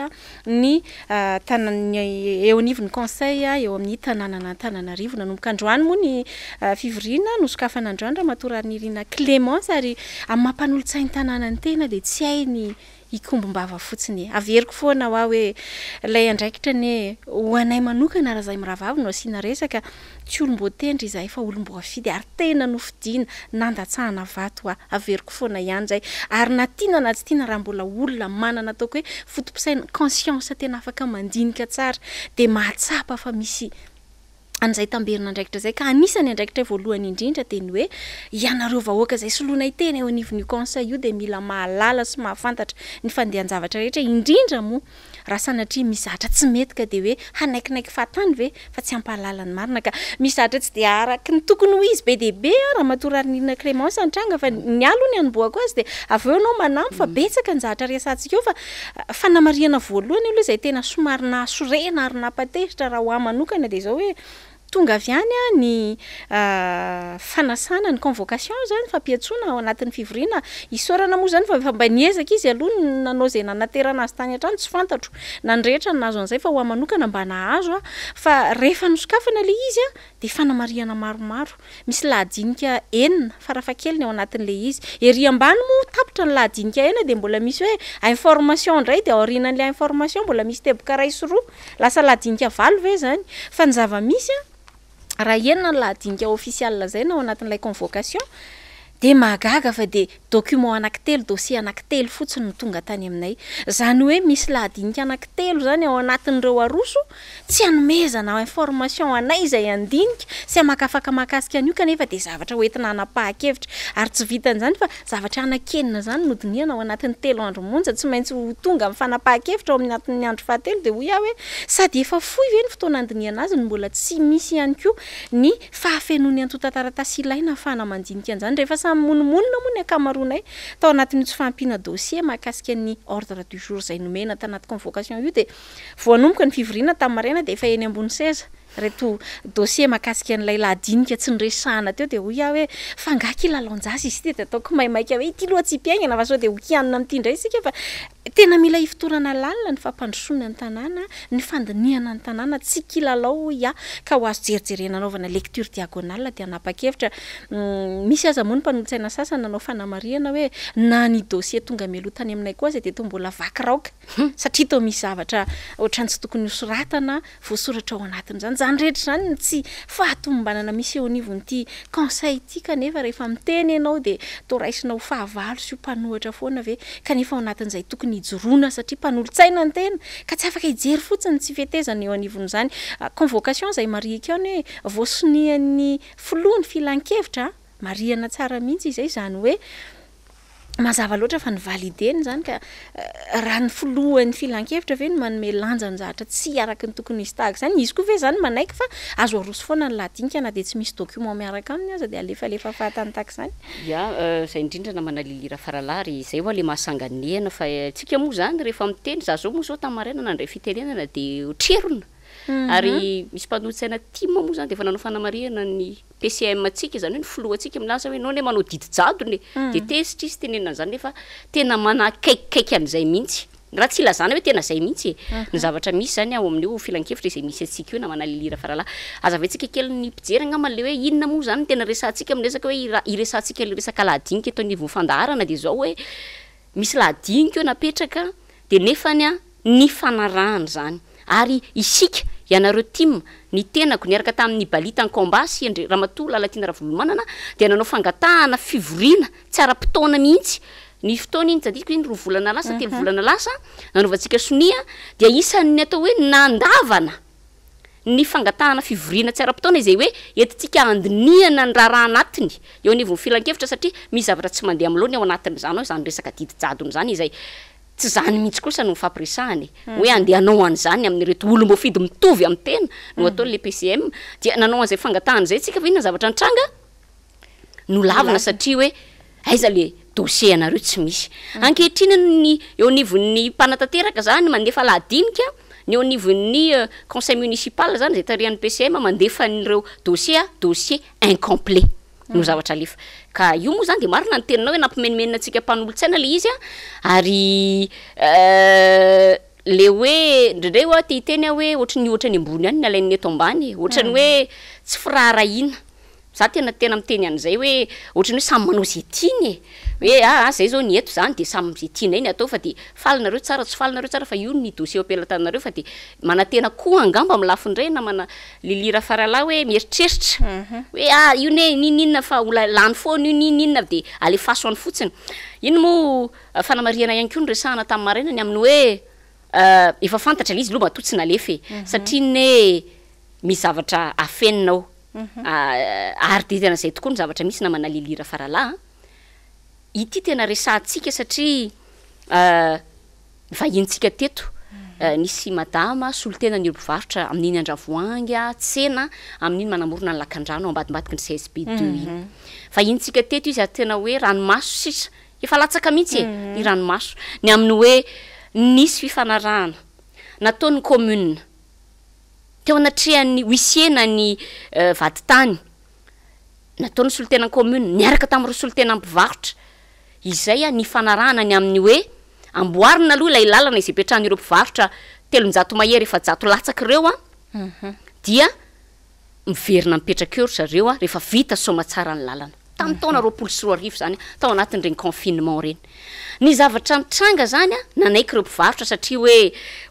Speaker 2: ny eo anivon'ny conseil eo amin'ny tanànan'Antananarivo nanomboka androany moa ny fivoriana nosokafana androany raha matoran'irina Clémence ary amin'ny mampanolo-tsainy tanàna ny tena dia tsy hay ny ikombom-bava fotsiny averiko foana hoe ilay andraikitra ny ho anay manokana raha zay mirahavavy no asiana resaka tsy olom-boatendry izahay fa olom-boafidy ary tena nofidiana nandatsahana vato averiko foana ihany zay ary na tiana na tsy tiana raha mbola olona manana ataoko hoe fotom-pisaina conscience tena afaka mandinika tsara dia mahatsapa fa misy an'izay tamberina andraikitra zay ka anisany andraikitra voalohany indrindra dia ny hoe ianareo vahoaka zay solonay tena eo anivon'io conseil io dia mila mahalala sy mahafantatra ny fandehan-javatra rehetra indrindra moa raha sanatria misy zatra tsy mety ka dia hoe hanaikinaiky fahatany ve fa tsy hampahalala ny marina ka misy zatra tsy dia araky ny tokony ho izy be dehibe raha matoran'irina Clémence antranga fa ny alony anoboako azy dia avy eo anao manampy fa betsaka ny zatra resantsika eo fa fanamariana voalohany io aloha zay tena somary nasorena ary napatehitra raha ho amanokana dia zao hoe tonga avy any ny fanasana ny convocation zany fampiatsoana ao anatin'ny fivoriana isorana moa zany fa mba niezaka izy aloha nanao zay nanaterana azy tany an-trano tsy fantatro na ny rehetra nahazo an'izay fa ho amanokana mba nahazo fa rehefa nosokafana le izy dia fanamariana maromaro misy lahadinika enina farafahakeliny ao anatin'le izy ery ambany moa tapitra ny lahadinika ena dia mbola misy hoe information indray dia aorinan'le information mbola misy teboka ray sy roa lasa lahadinika valo ve zany fa ny zava-misy raha enina ny lahadinika official zay na ao anatin'ilay convocation dia mahagaga fa dia document anankitelo dossier anankitelo fotsiny no tonga tany aminay zany hoe misy lahadinika anankitelo zany ao anatin'ireo aroso tsy hanomezana information anay izay andinika sy amakafaka makasika an'io kanefa dia zavatra hoentina hanapahan-kevitra ary tsy vitan'izany fa zavatra anakenina zany no diniana ao anatin'ny telo andro monja tsy maintsy ho tonga amin'ny fanapahan-kevitra ao anatin'ny andro fahatelo dia hoy aho hoe sady efa foy ve ny fotoana andiniana azy no mbola tsy misy ihany koa ny fahafenony antotantaratasy ilaina ahafahana mandinika an'izany rehefa monomonina moa ny akamaroanay tao anatin'io tsy fampiana dossier mahakasika ny ordre du jour zay nomena tanaty convocation io dia voanomboka ny fivoriana tamin'ny maraina dia efa eny ambony seza reto dossier mahakasika n'ilay lahadinika tsy nyresahana teo dia hoy aho hoe fa ngaky lalao-njasy izy ity dia ataoko maimaika hoe ity loha tsy mpiaingana fa sao dia hokianina amin'ity indray isika fa tena mila ifitorana lalina ny fampandrosoana ny tanàna ny fandiniana ny tanàna tsy kilalao ya ka ho azo jerijerena anaovana lecture diagonale dia anapa-kevitra misy aza moa ny mpanolotsaina sasany nanao fanamariana hoe na ny dossier tonga melotany aminay koa zay dia toa mbola vakiraoka satria toa misy zavatra ohatrany tsy tokony hosoratana voasoratra ao anatin'izany zany rehetra zany tsy fahatombanana misy eo anivon'ity conseil ity kanefa rehefa miteny ianao dia toa raisinao fahavalo sy mpanohatra foana ve kanefa ao anatin'izay tokony ijoroana satria mpanolotsaina ny tena ka tsy afaka ijery fotsiny tsy fetezana eo anivon'izany convocation zay mariaka ao hoe voasonian'ny filoha ny filan-kevitra mariana tsara mihitsy izay zany hoe mazava loatra fa ny valideny zany ka raha ny filohan'ny filan-kevitra ve ny manome lanja ny zahatra tsy araka ny tokony izy tahaka zany izy koa ve zany manaiky fa azo aroso foana ny ladinika na dia tsy misy document miaraka aminy aza dia alefalefa fahatany tahaka zany
Speaker 1: ya zay indrindra na manalilira faralary zay hoa le mahasanganihana fa tsika moa zany rehefa miteny za zao moa zao tamaraina nandray fitenenana dia otrerona ary misy mpanolotsaina tima moa zany dia efa nanao fanamariana ny PCM atsika zany hoe ny filohantsika milaza hoe nao ne manao didi-jadony dia tesitra izy tenenana zany nefa tena manakaikikaiky an'izay mihitsy raha tsy ilazana hoe tena zay mihitsy ny zavatra misy zany ao amin'io filan-kevitra izay misy atsika io na manalilira faralahy azaventsika kely ny mpijery angamba le hoe inona moa zany tena resantsika am'resaka hoe iresantsika le resaka lahadinika eto anivon'ny fandaharana dia zao hoe misy lahadinika eo napetraka dia nefany a ny fanarahana zany ary isika ianareo tim ny tenako niaraka tamin'ny balita ny combat sy Andre Ramatoa Lalatina Ravolomanana dia nanao fangatahana fivoriana tsy ara-potoana mihitsy ny fotoana iny tsadiko iny 2 volana lasa 3 volana lasa nanaovantsika sonia dia isan'ny atao hoe nandavana ny fangatahana fivoriana tsy ara-potoana izay hoe entintsika andiniana ny raha anatiny eo anivon'ny filan-kevitra satria misy zavatra tsy mandeha amin'loany ao anatin'izany ao zany resaka didi-jadony zany izay tsy zany mihitsy kosa no fampiresahany hoe andehanao an'izany amin'ireto olo mbô fidy mitovy amin'ny tena no atao le PCM dia nanao an'izay fangatahana zay tsika fa inona zavatra nitranga no lavina satria hoe aiza le dossier anareo tsy misy ankehitriny ny eo anivon'ny mpanatanteraka zany mandefa lahadinika ny eo anivon'ny conseil municipal zany zay tarihan'ny PCM mandefa n'ireo dossier incomplet no zavatra lefa ka io moa zany dia marina ny teninao hoe nampimenimena antsika mpanolotsaina le izy ary le hoe ndraindray hoa te hiteny hoe ohatrany ambony any ny alain'ny eto ambany ohatrany hoe tsy firaharahiana za tena miteny an'izay hoe ohatrany hoe samy manao zay tiany hoe zay zao ny eto zany dia samy zay tiana iny atao fa dia falinareo tsara tsy falinareo tsara fa io ny dossier ampelantanareo fa dia manatena koa angamba amin'ny lafindray na mana lilira faralahy hoe mieritreritra hoe io ne ninina fa ola lany foana io ninina dia alefaso any fotsiny ino moa fanamariana ihany koa ny resahana tamin'ny maraina ny amin'ny hoe efa fantatra le izy loha matoa tsy nalefa satria ne misy zavatra afeninao ary dia tena zay tokoa ny zavatra misy na manalilira faralahy ity tena resantsika satria vahintsika teto nisy madama solotena ny mpivarotra amin'iny Andravoahangy tsena amin'iny manamorona ny lakandrano ambadimbadika ny CSB2 iny vahintsika teto izy tena hoe ranomaso sisa efa latsaka mihitsy ny ranomaso ny amin'ny hoe nisy fifanarahana nataon'ny commune teo anatrehany huissier-na ny vaditany nataon'ny solotena commune niaraka tamin'ireo solotena mpivarotra izay ny fanarahana ny amin'ny hoe amboarina aloha ilay lalana izay petrahan'ireo mpivarotra 300 mahery efa 100 latsaka ireo dia miverina mipetraka eo zareo rehefa vita somatsara ny lalana tamin'ny taona 24 zany tao anatin'ireny confinement reny ny zavatra nitranga zany nanaiky ireo mpivarotra satria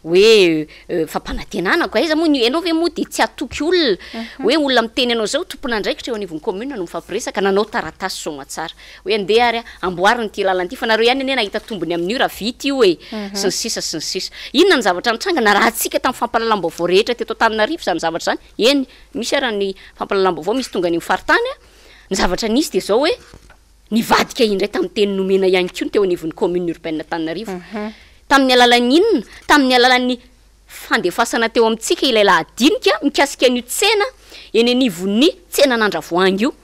Speaker 1: hoe fampanantenanako aiza moa ianao ve moa dia tsy atoky olona hoe olona miteny anao zao tompona andraikitra eo anivon'ny commune no mifampiresaka nanao taratasy somatsara hoe andeha ary amboarina ity lalana ity fa nareo ihany ane nahita tombony amin'io raha vita io sy ny sisa inona ny zavatra nitranga na raha atsika tamin'ny fampalalam-baovao rehetra teto Antananarivo zany zavatra zany eny misy ara ny fampalalam-baovao misy tonga ny faritany ny zavatra nisy dia zao hoe nivadika indray tamin'ny teny nomena ihany koa teo anivon'ny commune urbaine Antananarivo tamin'ny alalan'ny inona tamin'ny alalan'ny fandefasana teo amintsika ilay lahadinika mikasika an'io tsena eny anivon'ny tsenan'Andravoahangy io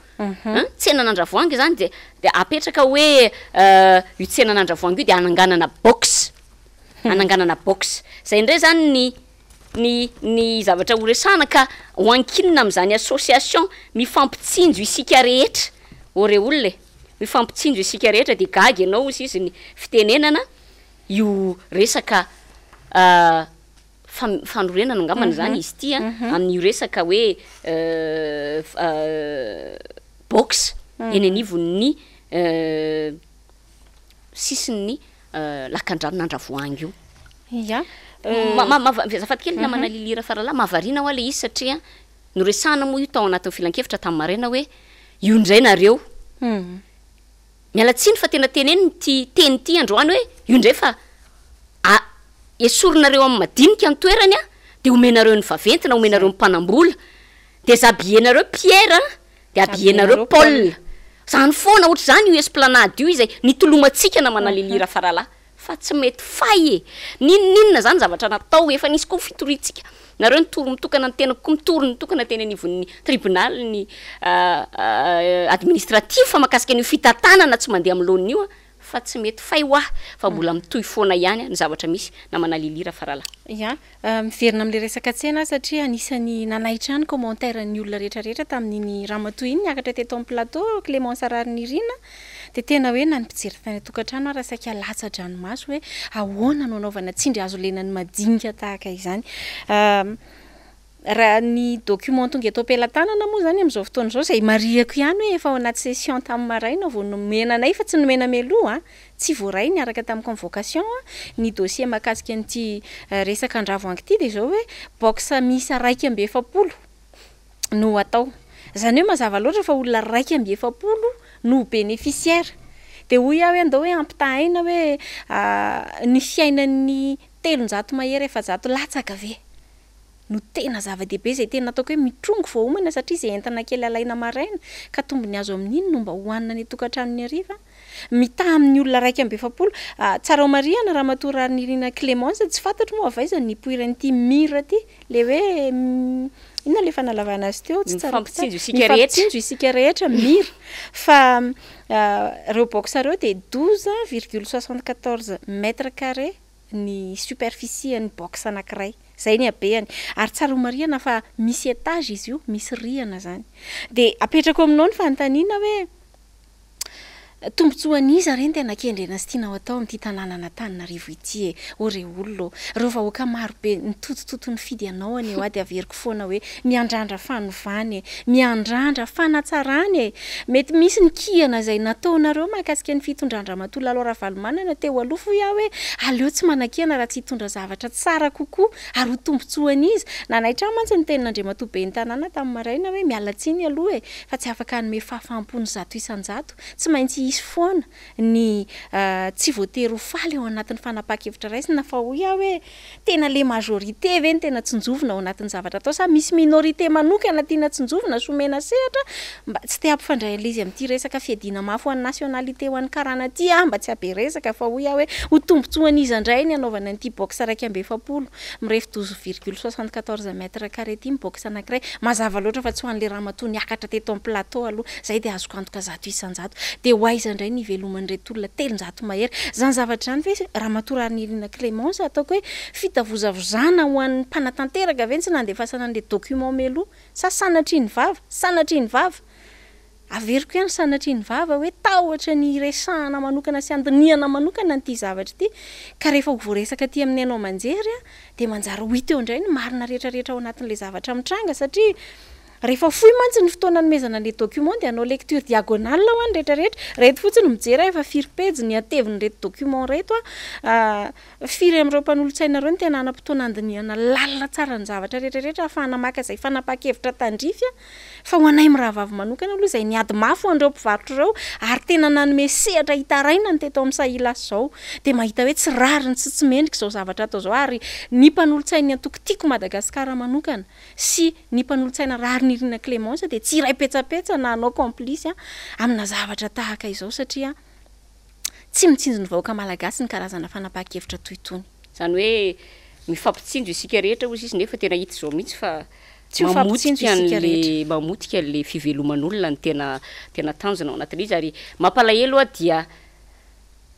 Speaker 1: tsenan'Andravoahangy zany dia apetraka hoe io tsenan'Andravoahangy io dia ananganana box zay indray zany ny zavatra horesana ka hoankinina amin'izany association mifampitsinjo isika rehetra ore olona mifampitsinjo isika rehetra dia gagy ianao izy ny fitenenana io resaka fanorenana ngamana zany izy ty amin'io resaka hoe box eny anivon'ny sisin'ny lakandrano nandravoangy io
Speaker 2: ya
Speaker 1: zafady kely namana lilira farala mavarina ho le izy satria noresana moa io tao anatin'ny filan-kevitra tamin'ny maraina hoe io ndray nareo mialatsiny fa tena teneny ty teny ty androany hoe io ndray fa esorinareo amin'ny madinika ny toerany de omenareo ny vaventy na omenareo ny mpanambola de zabienareo Pierre de abienareo Paul zany foana ohatry zany io esplanade io izay nitolomatsika namana lilira farala fa tsy mety fay ninina zany zavatra natao efa nisy koa fitoritsika nareo nitoro mitokana ny tena koa mitoro nitokana teny anivon'ny tribunal ny administratif fa makasika an'io fitantanana tsy mandeha amin'ny laoniny io fa tsy mety fay hoa fa mbola mitoy foana ihany ny zavatra misy namana lilira farala
Speaker 2: ya miverina am'le resaka tsena satria anisany nanaitra ny commentaire ny olona rehetrarehetra tamin'iny ramatoa iny niakatra teto amin'ny plateau Clémence Ararnirina de tena hoe na ny mpijery tany tokantrano ara saika latsa-dranomaso hoe ahoana no anaovana tsindry azo lenany madinika tahaka izany raha ny document tonga eto am-pelantanana moa zany amin'izao fotoana izao izay mariako ihany hoe efa ao anaty session tamin'ny maraina vao nomenanay fa tsy nomena meloa tsy voaray niaraka tamin'ny convocation ny dossier mahakasika an'ity resaka andravoangy ity de zao hoe box misy 170 no atao zany hoe mazava loatra fa olona 170 no bénéficiaire de hoy aho hoe andao hoe ampitahaina hoe ny fiainan'ny 300 mahery 700 latsaka ve no tena zava-dehibe zay tena ataoko hoe mitrongo vao homana satria zay entana kely alaina maraina ka tombony azo amin'iny no mba hoanina ny tokantranony ariva mitaha amin'ny olona 170 tsara o mariana raha matora nirina Clémence tsy fantatro moa avaizany nipoiran'ity mira ty le hoe inona le fanalavana azy teo tsy tsara
Speaker 1: mifampisinjo
Speaker 2: isika rehetra mira fa reo box reo de 12,74 mètres carrés ny superficie ny box anankiray zay ny abeany ary tsara ho mariana fa misy étage izy io misy rihana zany de apetrako aminao ny fanontaniana hoe tombotsoan'iza reny tena kendrena sy tiana ho atao amin'ity tanàna Antananarivo ity ore olona reo vahoaka marobe nitotototo ny fidy anao any ady averiko foana hoe miandrandra fanovany miandrandra fanatsarany mety misy ny kiana zay nataonareo mahakasika ny fitondrandramatola aloha Ravalomanana teo aloha fo iaho hoe aleo tsy manan-kiana raha tsy hitondra zavatra tsara kokoa ary ho tombotsoan'iza nanaitra mantsy ny tenin'Andriamatoa be ny tanàna tamin'ny maraina hoe mialatsiny aloha fa tsy afaka hanome fahafaham-pony 100 isan-jato tsy maintsy isy foana ny tsy voatery ho faly ao anatin'ny fanapahan-kevitra raisina fa hoy aho hoe tena le majorité ve ny tena tsinjovina ao anatin'ny zavatra atao sa misy minorité manokana tiana tsinjovina somena sehatra mba tsy te hampifandray an'le izy amin'ity resaka fiadiana mafy ho an'ny nationalité ho an'ny karana ty mba tsy habe resaka fa hoy aho hoe ho tombotsoan'iza indray ny anaovana an'ity box 170 mirefy 12,74 mètres carrés ty box anankiray mazava loatra fa tsy ho an'le ramatoa niakatra teto amin'ny plateau aloha zay de azoko antoka 100 isan-jato de hoaiza indray ny veloman'ireto olona 300 mahery zany zavatra zany hoe ramatoa Arnirina Clémence ataoko hoe fitavozavozana ho an'ny mpanatanteraka ve tsy nandefasana an'le document melo sa sanatriny vava averiko ihany sanatriny vava hoe tahotra ny resahana manokana sy andiniana manokana n'ity zavatra ity ka rehefa voaresaka aty amin'ny anao manjery de manjary ho hita eo indray ny marina rehetrarehetra ao anatin'le zavatra mitranga satria rehefa foy mantsy ny fotoana nomezana le document de anao lecture diagonale ho any rehetrarehetra reto fotsiny mijery efa 4 page ny ateviny reto document reto firy amin'ireo mpanolotsaina reo ny tena anam-potoana andiniana lalina tsara ny zavatra rehetrarehetra ahafahana maka izay fanapahan-kevitra tandrify fa ho anay mirahavavy manokana aloha izay niady mafy ho an'ireo mpivarotra ireo ary tena nanome sehatra hitaraina ny teto amin'ny Sahia Lasa izao de mahita hoe tsy rariny sy tsy mendrika izao zavatra atao izao ary ny mpanolotsainy antokotiko Madagasikara manokana sy ny mpanolotsaina Arnirina Clémence de tsy iray petsapetsa na anao complice amina zavatra tahaka izao satria tsy mitsinjo ny vahoaka malagasy ny karazana fanapahan-kevitra toy itony
Speaker 1: zany hoe mifampitsinjo isika rehetra ozy izy nefa tena hita zao mihitsy fa
Speaker 2: tsy mifampitsinjo isika rehetra
Speaker 1: mamotika le fiveloman'olona ny tena tanjona ao anatin'izy ary mampalahelo dia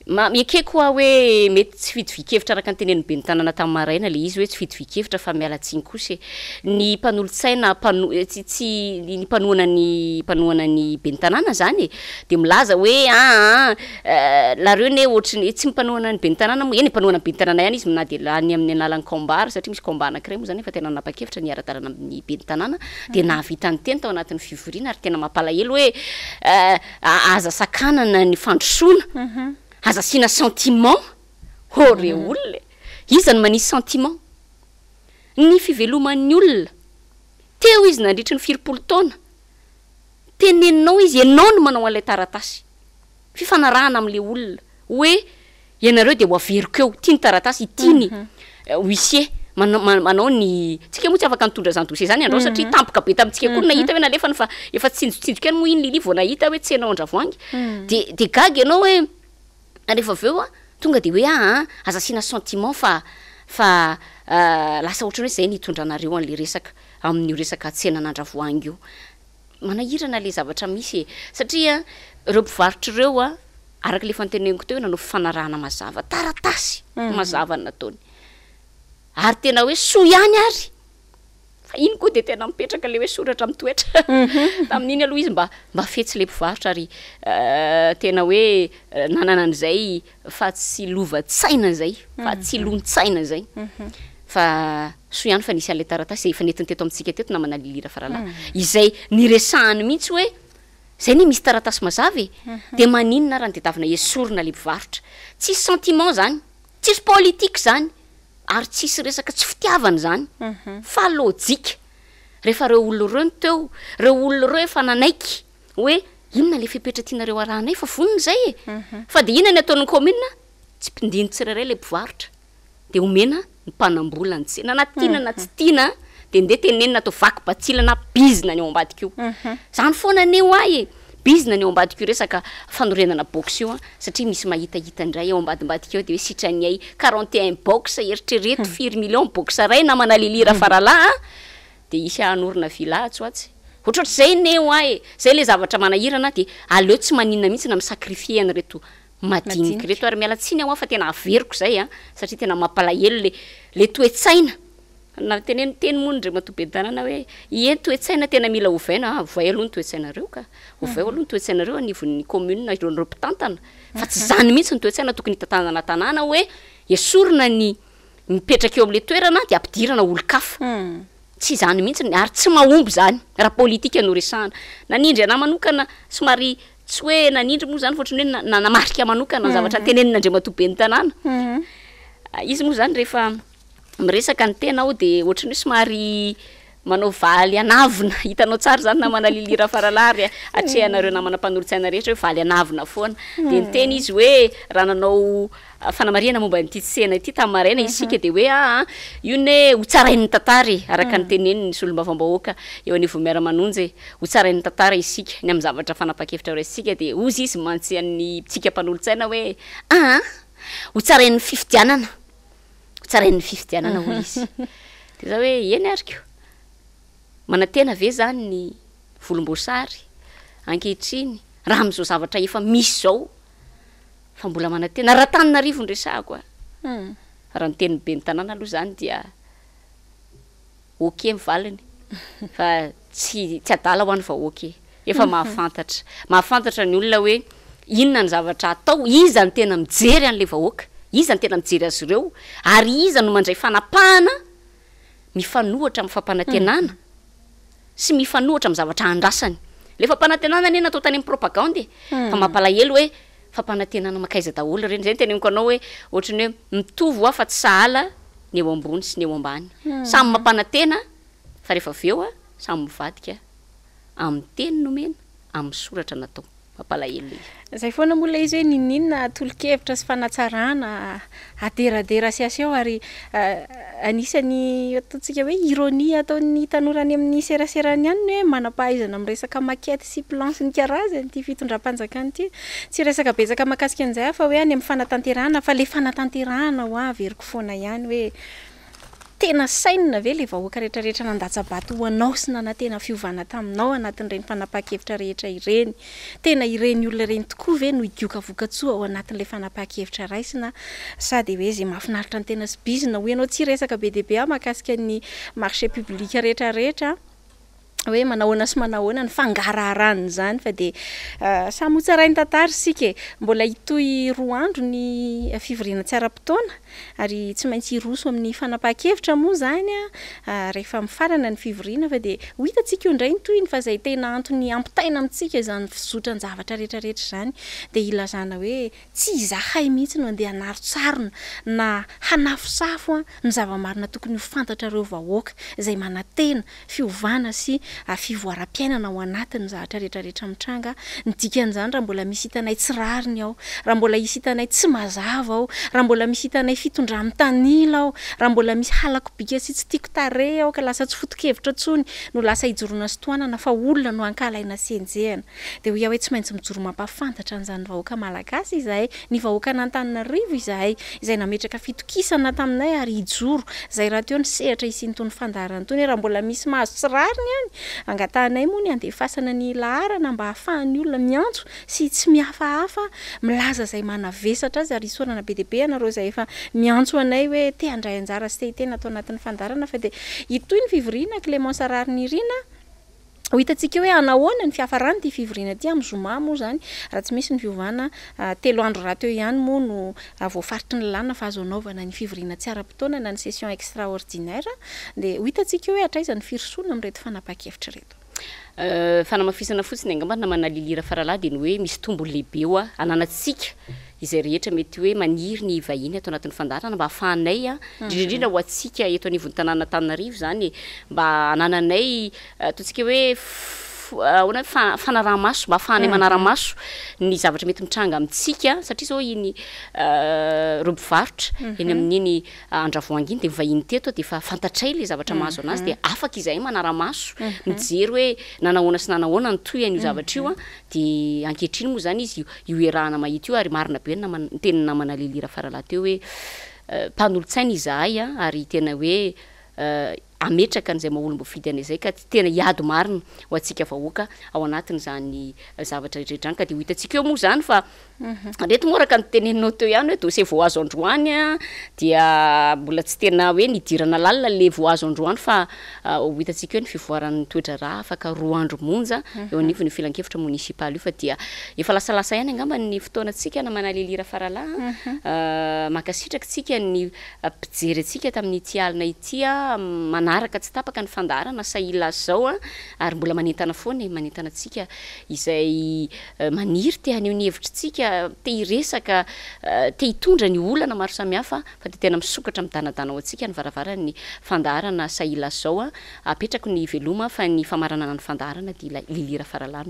Speaker 1: miake koa hoe mety tsy fidivikevitra araka ny tenen'ny be ny tanàna tamin'ny maraina le izy hoe tsy fidivikevitra fa mialatsiny kosa ny mpanolotsaina tsy ny mpanohana ny be ny tanàna zany de milaza hoe lareo ne ohatrany tsy mpanohana ny be ny tanàna moa eny mpanohana ny be ny tanàna ihany izy na de lany amin'ny alalan'ny combat satria misy combat anankiray moa zany fa tena nanapa-kevitra ny ara-dalàna amin'ny be ny tanàna de nahavita ny teny tao anatin'ny fivoriana ary tena mampalahelo hoe aza sakanana ny fandrosoana aza sina sentiment re olona izany manisy sentiment ny fiveloman'ny olona teo izy nandritry ny 4 taona teneninao izy ianao no manao an'ilay taratasy fifanarahana amin'le olona hoe ianareo de ho averiko eo tiany taratasy tiany huissier manao ny tsika moa tsy afaka nitondra zany dossier zany andreo satria tampoka be tamintsika koa nahita hoe nalefany fa efa tsinjotsinjoka any moa iny lili vao nahita hoe tsy anao andravoangy de gagy ianao hoe rehefa aveo tonga de hoe aza sina sentiment fa lasa ohatrany hoe zay nitondranareo an'le resaka amin'io resaka tsenan'andravoangy io manahirana le zavatra misy satria reo mpivarotry reo araka le fanteneniko teo nanao fifanarahana mazava taratasy mazava nataony ary tena hoe so ihany ary fa iny koa de tena mipetraka le hoe soratra mitoetra tamin'iny aloha izy mba fetsy le mpivarotra ary tena hoe nanana an'izay fa tsy lova-tsaina zay fa tsy lon-tsaina zay fa so ihany fa nisy an'le taratasy efa netiny teto amintsika teto na manalilira faralahy izay niresahany mihitsy hoe zay ne misy taratasy mazava de maninona raha ny tedavina esorina le mpivarotra tsisy sentiment zany tsisy politique zany ary tsisy resaka tsy fitiavana zany fa lojika rehefa reo olona reo teo reo olona reo efa nanaiky hoe inona le fipetra tianareo arahanay fa vonona zay fa de inona ny ataon'ny commune tsy mpindiny tsirairay le mpivarotra de omena ny mpanambola ny tsena na tiana na tsy tiana de nde tenenina atao vaky batsila na bizina ny ao ambadika io zany foana neo bizina ny ao ambadika io resaka fanorenana box io satria misy mahitahita indray ao ambadimbadika eo de hoe sitrany ay 41 box eritrereto 4 millions box ray na manalilira faralahy de isy anorina vilatsy oatsy ohatrohatry zay neo zay le zavatra manahirana de aleo tsy maninona mihitsy na misakrifie an'reto madinika reto ary miala tsiny fa tena averiko zay satria tena mampalahelo le toetsaina na teny moa ndre matobe tanana hoe toetsaina tena mila ovaina voay aloha ny toetsainareo ka ovay aloha ny toetsainareo anivon'ny commune ireo mpitantana fa tsy zany mihitsy ny toetsaina tokony hitantanana tanàna hoe esorina ny mipetraka eo amin'le toerana de ampidirana olo-kafa tsy zany mihitsy ary tsy mahomby zany raha politika no resahana nanindry ana manokana somary tsy hoe nanindry moa zany fotrany hoe namarika manokana zavatra tenenina ndre matobe ny tanàna izy moa zany rehefa miresaka ny tena ao de ohatrany hoe somary manao valy anavina hitanao tsara zany na manalilira faralary atrehanareo namana mpanolotsaina rehetra hoe valy anavina foana de nyteny izy hoe raha nanao fanamariana momba nyty tsena ity tamin'ny maraina isika de hoe io ne ho tsarain'ny tantara araka ny teneniny sy olombavambahoaka eo anivo miara-manonjy ho tsarain'ny tantara isika ny amin'ny zavatra fanapa-kevitra raisika de ozy izy mantsy an'ny tsika mpanolotsaina hoe ho tsarain'ny fifidianana tsarain'ny fifidianana ho izy de za hoe eny ariko manatena ve zany ny volomboasary ankehitriny raha am'izao zavatra efa misy zao fa mbola manatena raha tanina rivo ndresako raha ny teny be ny tanàna aloha zany dia oke mivaliny fa tsy adala ho any fa oke efa mahafantatra ny olona hoe inona ny zavatra atao iza ny tena mijery an'le vahoaka iza ny tena mijery azy ireo ary iza no mandray fanapahana mifanohatra amin'ny fampanantenana sy mifanohatra amin'ny zavatra andrasany le fampanantenana ne natao tany amin'ny propagande fa mampalahelo hoe fampanantenana makaiza daholo reny zay teneniko anao hoe ohatrany hoe mitovy fa tsy sahala ny eo ambony sy ny eo ambany samy mampanantena fa rehefa aveo samy mivadika amin'ny teny nomena amin'ny soratra natao mampalahelo
Speaker 2: zay foana mola izy hoe ninina tolo-kevitra sy fanatsarana aderadera siaseo ary anisany ataontsika hoe ironia ataon'ny tanorany amin'ny seraserany ihany hoe manam-pahaizana amin'ny resaka maquette sy plan sy ny karazany ty fitondram-panjakany ty tsy resaka betsaka makasika an'izay fa hoe any amin'ny fanatanterahana fa le fanatanterahana ho averiko foana ihany hoe tena sainina ve le vahoaka rehetrarehetra nandatsabato hoanao sy nanantena fiovana taminao anatin'ireny fanapahan-kevitra rehetra ireny. Tena ireny olona ireny tokoa ve no igioka vokatsoa ao anatin'ilay fanapahan-kevitra raisina sady hoe zay mahafinaritra ny tena sy bizina ho ianao tsy resaka be dia be mahakasika ny marché public rehetrarehetra hoe manahoana sy manahoana ny fangaraharaany zany fa dia samy hotsarainy tantara sika mbola hitoy 2 andro ny fivoriana tsy ara-potoana ary tsy maintsy hiroso amin'ny fanapahan-kevitra moa zany rehefa mifarana ny fivoriana fa dia ho hitantsika io indray nytoyiny fa zay tena antony ampitaina amintsika izany fizotra ny zavatra rehetrarehetra zany dia ilazana hoe tsy izahay mihitsy no andeha hanarotsarona na hanafosafo ny zava-marina tokony ho fantatrareo vahoaka izay manantena fiovana sy fivoaram-piainana ao anatin'ny zavatra rehetrarehetra mitranga ny dikan'izany raha mbola misy hitanay tsy rariny ao, raha mbola misy hitanay tsy mazava ao, raha mbola misy hitanay fitondram-tanila ao, raha mbola misy halako bika sy tsy tiako tare ao ka lasa tsy foto-kevitra tsony no lasa hijorona sy toanana fa olona no ankalaina senjehana dia ho ia hoe tsy maintsy mijoro mampafantatra an'izany vahoaka malagasy izahay ny vahoaka n'Antananarivo izahay izay nametraka fitokisana taminay ary hijoro izay raha teo ny sehatra isinytony fandarana tony raha mbola misy mahazo tsy rariny any angatanay moa ny andefasana ny laharana mba hahafahan'ny olona miantso sy tsy mihafahafa milaza izay manavesatra azy ary isorana be dia be anareo izay efa miantso anay hoe te handray anjara sy te hitena atao anatin'ny fandarana fa dia itoy ny fivoriana Clémence Rariny-Irina ho hitantsika hoe anahoana ny fiafarany ty fivoriana ty amin'ny zoma moa zany raha tsy misy ny fiovana 3 andro raha teo ihany moa no voafaritry ny lana fa azo anaovana ny fivoriana tsy ara-potoana na ny session extraordinaire dia ho hitantsika hoe hatraizany firosoana amin'reto fanapahan-kevitra reto.
Speaker 1: Fanamafisana fotsiny angambana manalilira faralahy dia ny hoe misy tombo lehibe eo ananatsika izay rehetra mety hoe maniry ny vahiny atao anatin'ny fandarana mba hahafahanay indrindrindrindra ho atsika eto anivon'ny tanàna Antananarivo zany mba anananay ataontsika hoe hoana fanarahamaso mba hahafahanay manaramaso ny zavatra mety mitranga amintsika satria zao iny robivarotra eny amin'iny andravoangy iny dia vahiny teto dia efa fantatray le zavatra mahazo anazy dia afaka izahay manaramaso mijery hoe nanahoana sy nanahoana ny toy an'io zavatra io dia ankehitriny moa zany izy ioerahana mahita io ary marina be ny tenina manalilira faralahy teo hoe mpanolo-tsaina izahay ary tena hoe ametraka an'izay maha-olom-bofidy anay zay ka tena hiady marina ho atsika vahoaka ao anatin'izany zavatra rehetra ka dia ho hitantsika eo moa zany fa reto moraka ny teneninao teo ihany hoe dossier voazo androany dia mbola tsy tena hoe nidirana lalina le voazo androany fa ho hitantsika eo ny fivoaran'ny toetra raha afaka 2 andro monja eo anivon'ny filan-kevitra munisipaly io fa dia efa lasalasa ihany angamba ny fotoanantsika na manalilira faralahy makasitraka tsika ny mpijery atsika tamin'ity alina ity manaraka tsy tapaka ny fandarana Sahia Lasa Izao ary mbola manentana foana manentana atsika izay maniry te haneho ny hevitritsika te hiresaka te hitondra ny olana maro samihafa fa dia tena misokatra midanadana ao atsika ny varavaran'ny fandarana Sahia Lasa Izao apetrako ny veloma fa ny famaranana ny fandarana dia lilira faralahy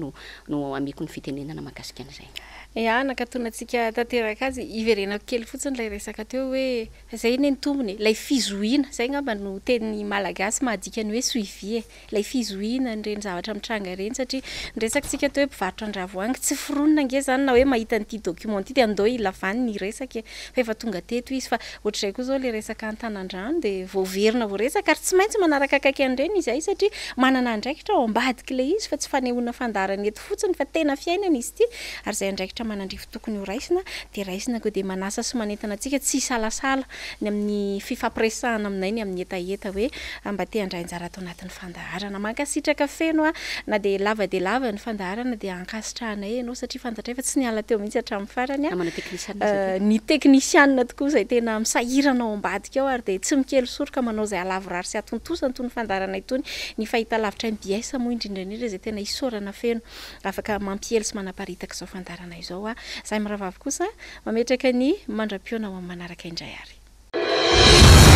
Speaker 1: no ameko ny fitenenana mahakasika an'izay.
Speaker 2: Nakatonatsika tanteraka azy iverenako kely fotsiny ilay resaka teo hoe zay ny tombony ilay fizohina zay ngamba no teny malagasy mahadika ny hoe suivi ilay fizohina nireny zavatra mitranga ireny satria niresakitsika teo hoe mpivarotra andravoangy tsy fironina nge zany na hoe mahita nyity document ity dia andao ilavany ny resaka fa efa tonga teto izy fa ohatr'izay koa zao le resaka antanandrano dia voaverina voaresaka ary tsy maintsy manaraka akaiky an'ireny izahay satria manana andraikitra ao ambadika ilay izy fa tsy fanehoana fandarana eto fotsiny fa tena fiainana izy ity ary zay andraikitra manandrifo tokony ho raisina dia raisina koa dia manasa sy manentana antsika tsy salasala ny amin'ny fifampiresahana aminay ny amin'ny etaeta hoe mba te handray anjara atao anatin'ny fandaharana mankasitraka feno na dia lava ny fandaharana dia ankasitrahanay ianao satria fantatray fa tsy niala teo mihitsy hatramin'ny farany ny teknisianina tokoa izay tena misahirana ao ambadika ao ary dia tsy mikely soroka manao izay alavorary sy atontosany tony fandarana itony ny fahita lavitra ny biaisa moa indrindrandrindra izay tena isorana feno afaka mampiely sy manaparitaka izao fandarana izao zahay miravavy kosa mametraka ny mandra-piona ao amin'ny manaraka indray ary